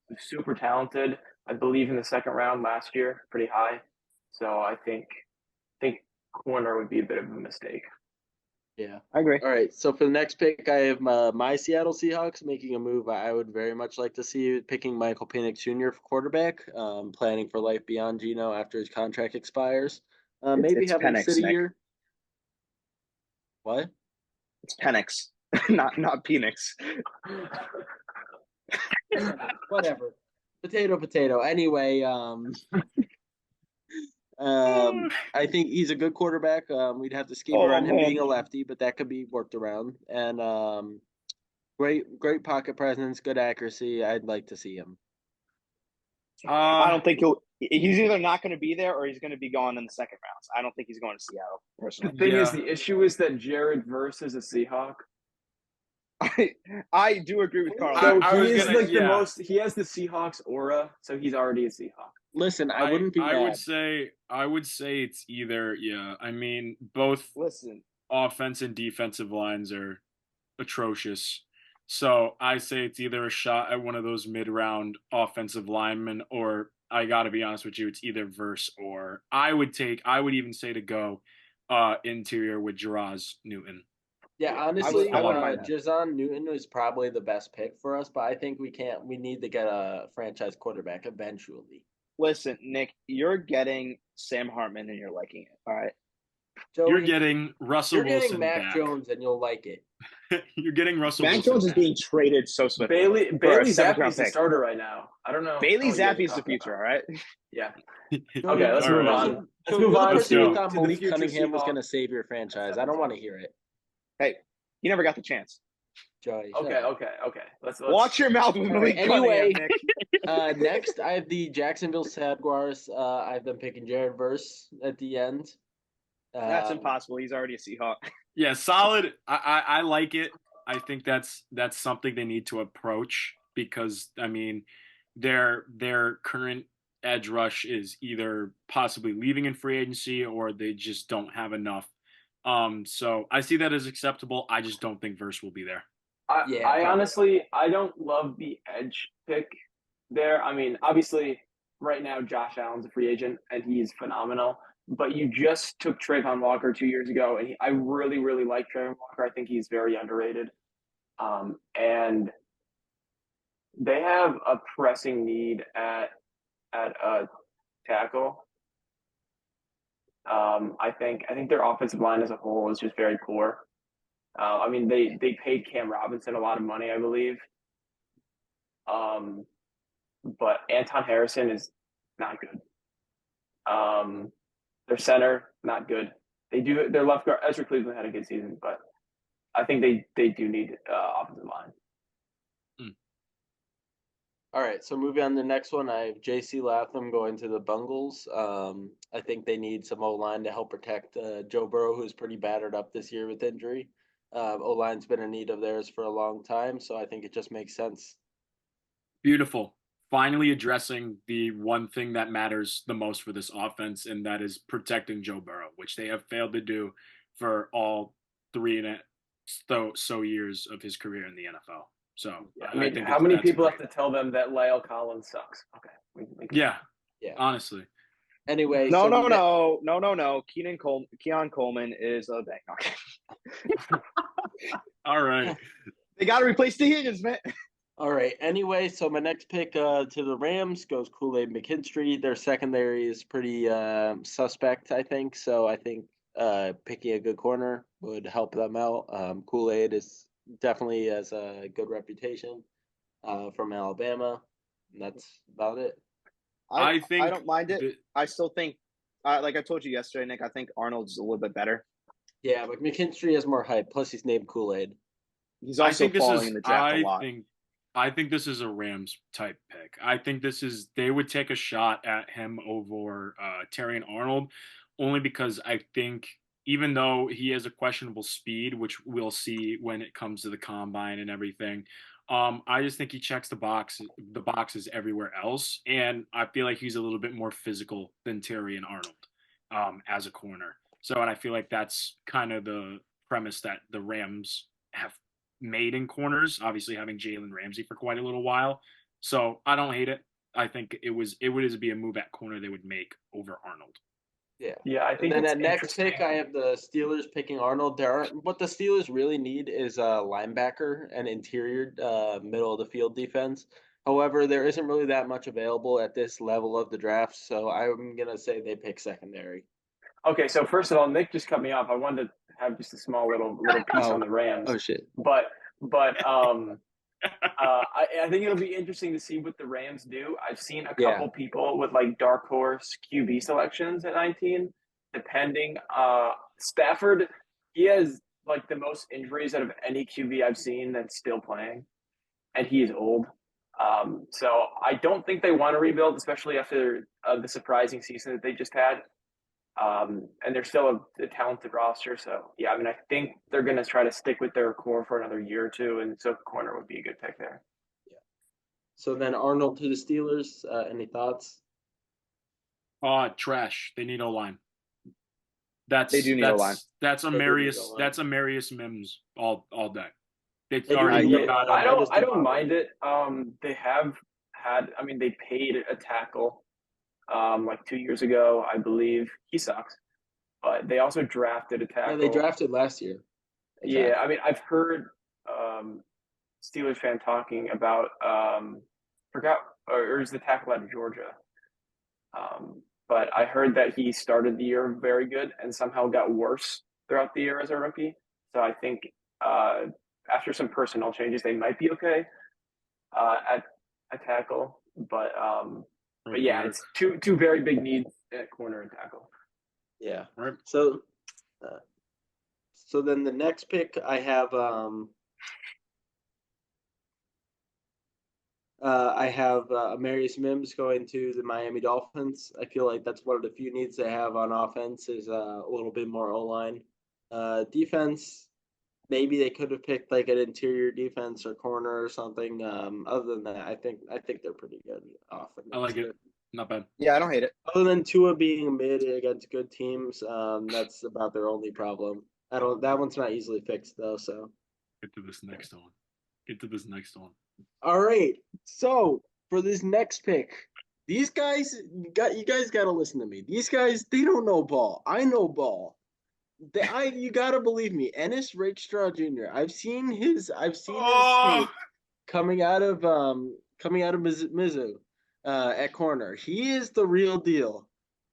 who's super talented. I believe in the second round last year, pretty high. So I think corner would be a bit of a mistake. Yeah, I agree. All right, so for the next pick, I have my Seattle Seahawks making a move I would very much like to see, picking Michael Penix Jr. for quarterback, planning for life beyond Geno after his contract expires. Maybe it's have him Penix, sit a Nick. year. What? It's Penix, not Penix. Whatever. Potato. Anyway, I think he's a good quarterback. We'd have to scheme around him being a lefty, but that could be worked around. And great pocket presence, good accuracy. I'd like to see him. I don't think he's either not going to be there or he's going to be gone in the second rounds. I don't think he's going to Seattle, personally. The thing is, the issue is that Jared Verse is a Seahawk. I do agree with Carl. So he is the most. He has the Seahawks aura, so he's already a Seahawk. Listen, I wouldn't be mad. I would say it's either. Yeah, I mean both. Offense and defensive lines are atrocious. So I say it's either a shot at one of those mid-round offensive linemen, or I got to be honest with you, it's either Verse or I would even say to go interior with Jaraz Newton. Yeah, honestly, Jazon Newton is probably the best pick for us, but I think we need to get a franchise quarterback eventually. Listen, Nick, you're getting Sam Hartman and you're liking it. All right. Joey, you're getting Russell Wilson. You're getting Mac back. Jones and you'll like it. You're getting Russell Mac Wilson Jones back. is being traded so swiftly. Bailey Zappe's the starter right now. I don't know. Bailey Zappe's the future, all right? Yeah. Okay, let's move on. Let's move on. to Malik Cunningham was going to save your franchise. I don't want to hear it. Hey, you never got the chance. Joey. Okay. Let's watch your mouth with Malik anyway, Cunningham, Nick. Next, I have the Jacksonville Jaguars. I have them picking Jared Verse at the end. That's impossible. He's already a Seahawk. Yeah, solid. I like it. I think that's something they need to approach because I mean, their current edge rush is either possibly leaving in free agency or they just don't have enough So I see that as acceptable. I just don't think Verse will be there. Yeah, I probably. honestly I don't love the edge pick there. I mean, obviously, right now Josh Allen's a free agent and he's phenomenal. But you just took Trayvon Walker 2 years ago, and I really, really like Trayvon Walker. I think he's very underrated. And they have a pressing need at tackle. I think their offensive line as a whole is just very poor. I mean, they paid Cam Robinson a lot of money, I believe. But Anton Harrison is not good. Their center not good. Their left guard Ezra Cleveland had a good season, but I think they do need offensive line. All right, so moving on to the next one, I have J.C. Latham going to the Bengals. I think they need some O-line to help protect Joe Burrow, who's pretty battered up this year with injury. O-line's been a need of theirs for a long time, so I think it just makes sense. Beautiful. Finally addressing the one thing that matters the most for this offense, and that is protecting Joe Burrow, which they have failed to do for all 3 and so years of his career in the NFL. So I mean, think how many that's people great. have to tell them that Lyle Collins sucks? Okay, we can- Yeah, Yeah. honestly. Anyway, No, so no. Keon Coleman is a bank. All right. They got to replace the Higgins, man. All right. Anyway, so my next pick to the Rams goes Kool-Aid McKinstry. Their secondary is pretty suspect, I think. So I think picking a good corner would help them out. Kool-Aid is definitely has a good reputation from Alabama. And that's about it. I think I don't mind it. I still think, like I told you yesterday, Nick, I think Arnold's a little bit better. Yeah, but McKinstry has more hype. Plus, he's named Kool-Aid. He's also falling in the draft a lot. I think this is a Rams type pick. I think they would take a shot at him over Terrion Arnold, only because I think even though he has a questionable speed, which we'll see when it comes to the combine and everything, I just think he checks the boxes everywhere else, and I feel like he's a little bit more physical than Terrion Arnold as a corner. So, and I feel like that's kind of the premise that the Rams have made in corners, obviously having Jalen Ramsey for quite a little while. So I don't hate it. I think it would be a move at corner they would make over Arnold. Yeah, I think. And then it's at next pick, interesting. I have the Steelers picking Arnold. What the Steelers really need is a linebacker and interior middle of the field defense. However, there isn't really that much available at this level of the draft, so I'm gonna say they pick secondary. Okay, so first of all, Nick just cut me off. I wanted to have just a small little piece on the Rams. Oh shit! But I think it'll be interesting to see what the Rams do. I've seen a couple people with like dark horse QB selections at 19, depending. Stafford, he has like the most injuries out of any QB I've seen that's still playing, and he is old. So I don't think they want to rebuild, especially after the surprising season that they just had. And they're still a talented roster. So, yeah, I mean, I think they're going to try to stick with their core for another year or two. And so corner would be a good pick there. Yeah. So then Arnold to the Steelers. Any thoughts? Trash. They need O-line. They do need O-line. That's They do need Amarius. O-line. That's Amarius Mims all day. They do already need got I him. don't mind it. They have had, I mean, they paid a tackle like 2 years ago, I believe. He sucks. But they also drafted a tackle. Yeah, they drafted last year. Yeah, I mean, I've heard Steelers fan talking about forgot or is the tackle out of Georgia. But I heard that he started the year very good and somehow got worse throughout the year as a rookie. So I think after some personnel changes, they might be okay at tackle. But yeah, it's two very big needs at corner and tackle. Yeah. Right. So then the next pick I have Amarius Mims going to the Miami Dolphins. I feel like that's one of the few needs they have on offense is a little bit more O-line. Defense, maybe they could have picked like an interior defense or corner or something. Other than that, I think they're pretty good offense. I like it. Not bad. Yeah, I don't hate it. Other than Tua being mid against good teams, that's about their only problem. That one's not easily fixed though. So Get to this next one. Get to this next one. all right. So for this next pick, these guys you guys got to listen to me. These guys they don't know ball. I know ball. You gotta believe me. Ennis Rakestraw Jr. I've seen his Oh, tape coming out of Mizzou at corner. He is the real deal.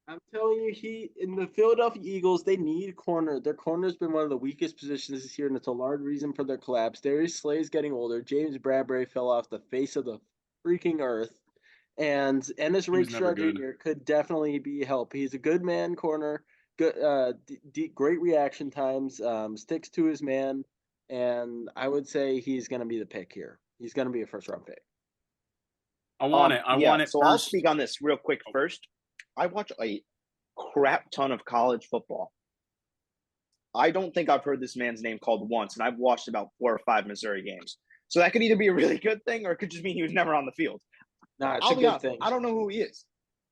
I'm telling you, he in the Philadelphia Eagles, they need corner. Their corner's been one of the weakest positions this year, and it's a large reason for their collapse. Darius Slay's getting older. James Bradbury fell off the face of the freaking earth. And Ennis he was never Rakestraw good. Jr. could definitely be help. He's a good man corner, good, great reaction times, sticks to his man, and I would say he's going to be the pick here. He's going to be a first round pick. I want it. I Yeah, want it so I'll first. speak on this real quick Oh. first. I watch a crap ton of college football. I don't think I've heard this man's name called once, and I've watched about 4 or 5 Missouri games. So that could either be a really good thing, or it could just mean he was never on the field. Nah, it's I'll a be good honest, thing. I don't know who he is.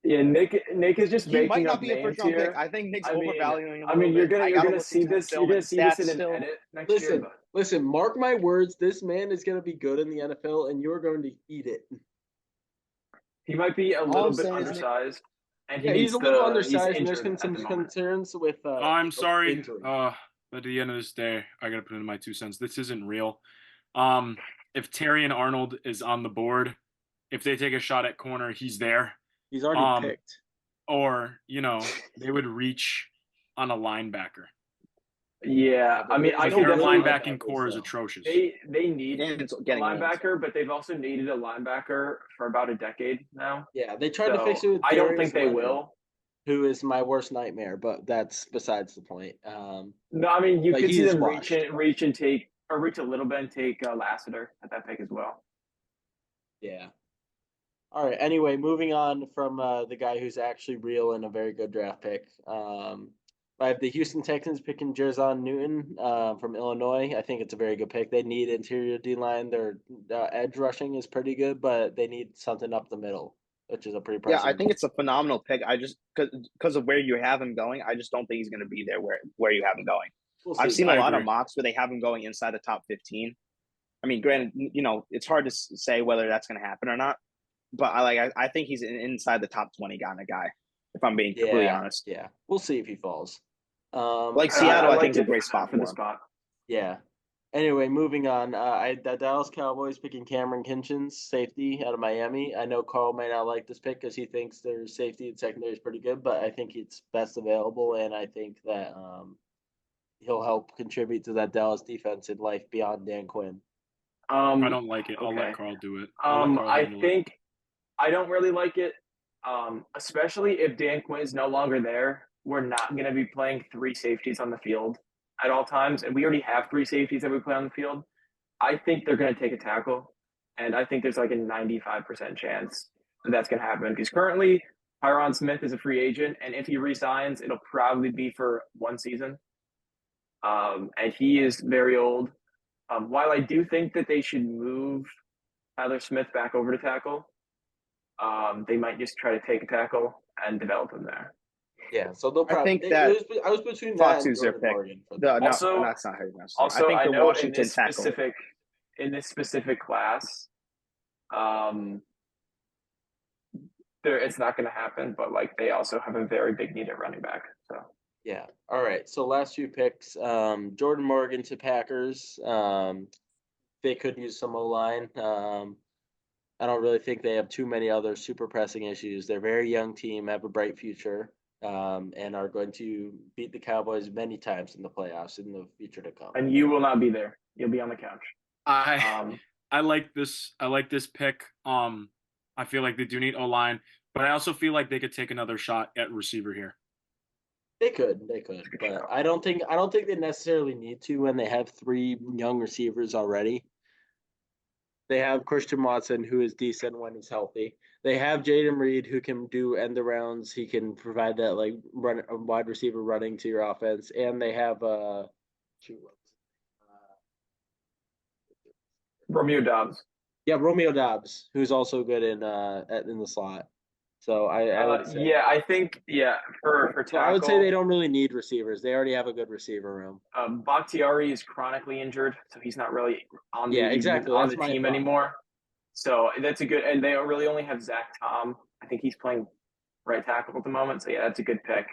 Yeah, Nick is just He might making not up be a names first round pick. here. I think Nick's I mean, overvaluing him. I mean, you're I gonna gotta look see into this. You're film gonna and see this stats in an still. edit next year. Listen, But listen. Mark my words. This man is going to be good in the NFL, and you're going to eat it. he might be a All little I'm bit saying is undersized, and Yeah, he's a little he's undersized, and there's injured some at the moment. concerns with. I'm sorry. Injury. But at the end of this day, I gotta put in my 2 cents. This isn't real. If Terry and Arnold is on the board, if they take a shot at corner, he's there. He's already picked. Or they would reach on a linebacker. Yeah, I mean, I Because can their definitely. linebacking core is atrocious. They need And it's a getting linebacker, but they've also needed a linebacker for about a decade now. Yeah, they tried to So fix it with I don't Darius think they Leonard, will. who is my worst nightmare, but that's besides the point. No, I mean you But could he see is them washed. reach and take, or reach a little bit and take Lassiter at that pick as well. Yeah. All right. Anyway, moving on from the guy who's actually real and a very good draft pick. I have the Houston Texans picking Jerzon Newton from Illinois. I think it's a very good pick. They need interior D line. Their edge rushing is pretty good, but they need something up the middle, which is a pretty Yeah, pressing. I think it's a phenomenal pick. I just because of where you have him going, I just don't think he's going to be there where you have him going. We'll I've see. seen a I lot of agree. mocks where they have him going inside the top 15. I mean, granted, it's hard to say whether that's going to happen or not. But I think he's inside the top 20 kind of guy, if I'm being completely honest. Yeah. We'll see if he falls. Like Seattle, I think is a great spot for the him. spot. Yeah. Anyway, moving on. The Dallas Cowboys picking Cameron Kinchins, safety out of Miami. I know Carl may not like this pick because he thinks their safety and secondary is pretty good, but I think it's best available, and I think that he'll help contribute to that Dallas defense in life beyond Dan Quinn. If I don't like it, I'll let Carl do it. I don't really like it, especially if Dan Quinn's no longer there. We're not going to be playing 3 safeties on the field at all times, and we already have 3 safeties that we play on the field. I think they're going to take a tackle, and I think there's like a 95% chance that that's going to happen because currently Tyron Smith is a free agent, and if he resigns, it'll probably be for 1 season. And he is very old. While I do think that they should move Tyler Smith back over to tackle, they might just try to take a tackle and develop him there. Yeah, so they'll probably. I think that I was between Fox that and is their Jordan pick. Morgan. No, Also- that's not how you're going to say. Also, I think the know Washington tackle. in this specific class, it's not going to happen. But like they also have a very big need at running back. So Yeah. All right. So last few picks, Jordan Morgan to Packers. They could use some O-line. I don't really think they have too many other super pressing issues. They're a very young team, have a bright future, and are going to beat the Cowboys many times in the playoffs in the future to come. and you will not be there. You'll be on the couch. I like this. I like this pick. I feel like they do need O-line, but I also feel like they could take another shot at receiver here. They could, but I don't think they necessarily need to when they have 3 young receivers already. They have Christian Watson, who is decent when he's healthy. They have Jaden Reed, who can do end arounds. He can provide that wide receiver running to your offense, and they have Romeo Dobbs. Yeah, Romeo Dobbs, who's also good in the slot. So I would say Yeah, I think for so tackle, I would say they don't really need receivers. They already have a good receiver room. Bakhtiari is chronically injured, so he's not really on Yeah, exactly. on That's the my team thought. anymore. So that's a good, and they really only have Zach Tom. I think he's playing right tackle at the moment. So yeah, that's a good pick.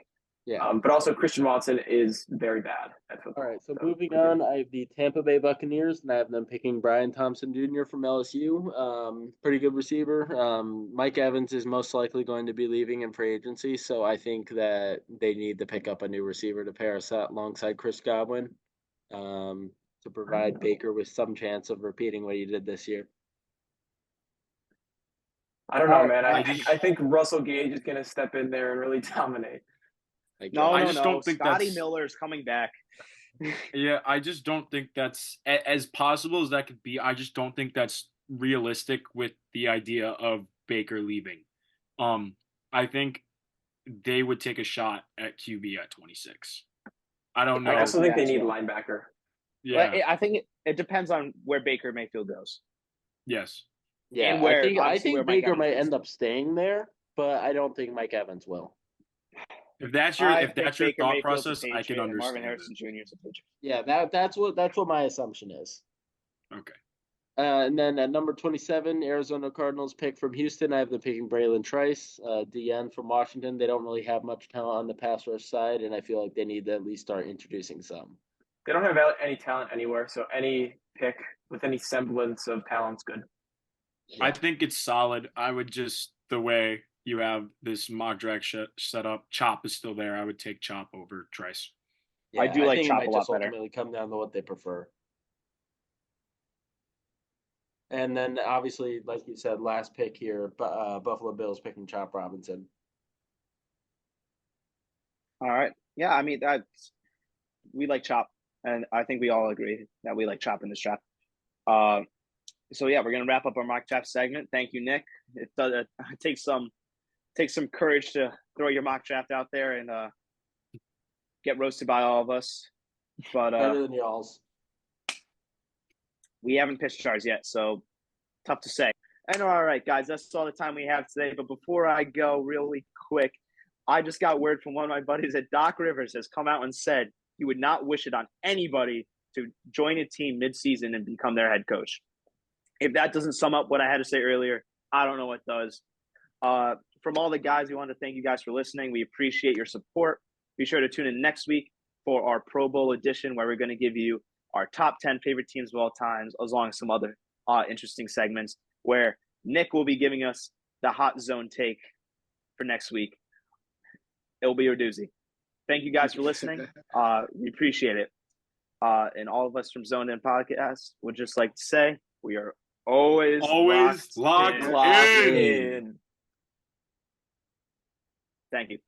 Yeah. But also Christian Watson is very bad at football. All right, so moving on, I have the Tampa Bay Buccaneers, and I have them picking Brian Thompson Jr. from LSU. Pretty good receiver. Mike Evans is most likely going to be leaving in free agency, so I think that they need to pick up a new receiver to pair us up alongside Chris Godwin to provide Baker with some chance of repeating what he did this year. I don't know, All man. right, I think Russell Gage is going to step in there and really dominate. No, I no, just no. don't think Scotty that's- Miller is coming back. Yeah, I just don't think that's as possible as that could be. I just don't think that's realistic with the idea of Baker leaving. I think they would take a shot at QB at 26. I don't know. I also think they need Yeah. linebacker. Yeah. But I think it depends on where Baker Mayfield goes. Yes. Yeah, And where, I obviously, where think Mike Baker Evans might is. end up staying there, but I don't think Mike Evans will. If that's your I think thought Mayfield's a process, I can Patriot and Marvin understand Harrison it. Jr. is a Patriot. Yeah, that's what my assumption is. Okay. And then at number 27, Arizona Cardinals pick from Houston. I have them picking Braylon Trice, DN from Washington. They don't really have much talent on the pass rush side, and I feel like they need to at least start introducing some. They don't have any talent anywhere, so any pick with any semblance of talent's good. I think it's solid. I would just, the way you have this mock draft set up, Chop is still there. I would take Chop over Trice. I do like think Chop it might a lot just better. ultimately come down to what they prefer. And then obviously, like you said, last pick here, Buffalo Bills picking Chop Robinson. All right. Yeah, I mean we like Chop, and I think we all agree that we like Chop in this draft. So yeah, we're gonna wrap up our mock draft segment. Thank you, Nick. It does take some courage to throw your mock draft out there and get roasted by all of us. But Better than y'all's. we haven't pitched ours yet, so tough to say. And all right, guys, that's all the time we have today. But before I go, really quick, I just got word from one of my buddies that Doc Rivers has come out and said he would not wish it on anybody to join a team mid-season and become their head coach. If that doesn't sum up what I had to say earlier, I don't know what does. From all the guys, we want to thank you guys for listening. We appreciate your support. Be sure to tune in next week for our Pro Bowl edition, where we're going to give you our top 10 favorite teams of all times, as long as some other interesting segments, where Nick will be giving us the hot zone take for next week. It'll be a doozy. Thank you guys for listening. We appreciate it. And all of us from Zoned In Podcast would just like to say we are always Locked locked in. in. Thank you.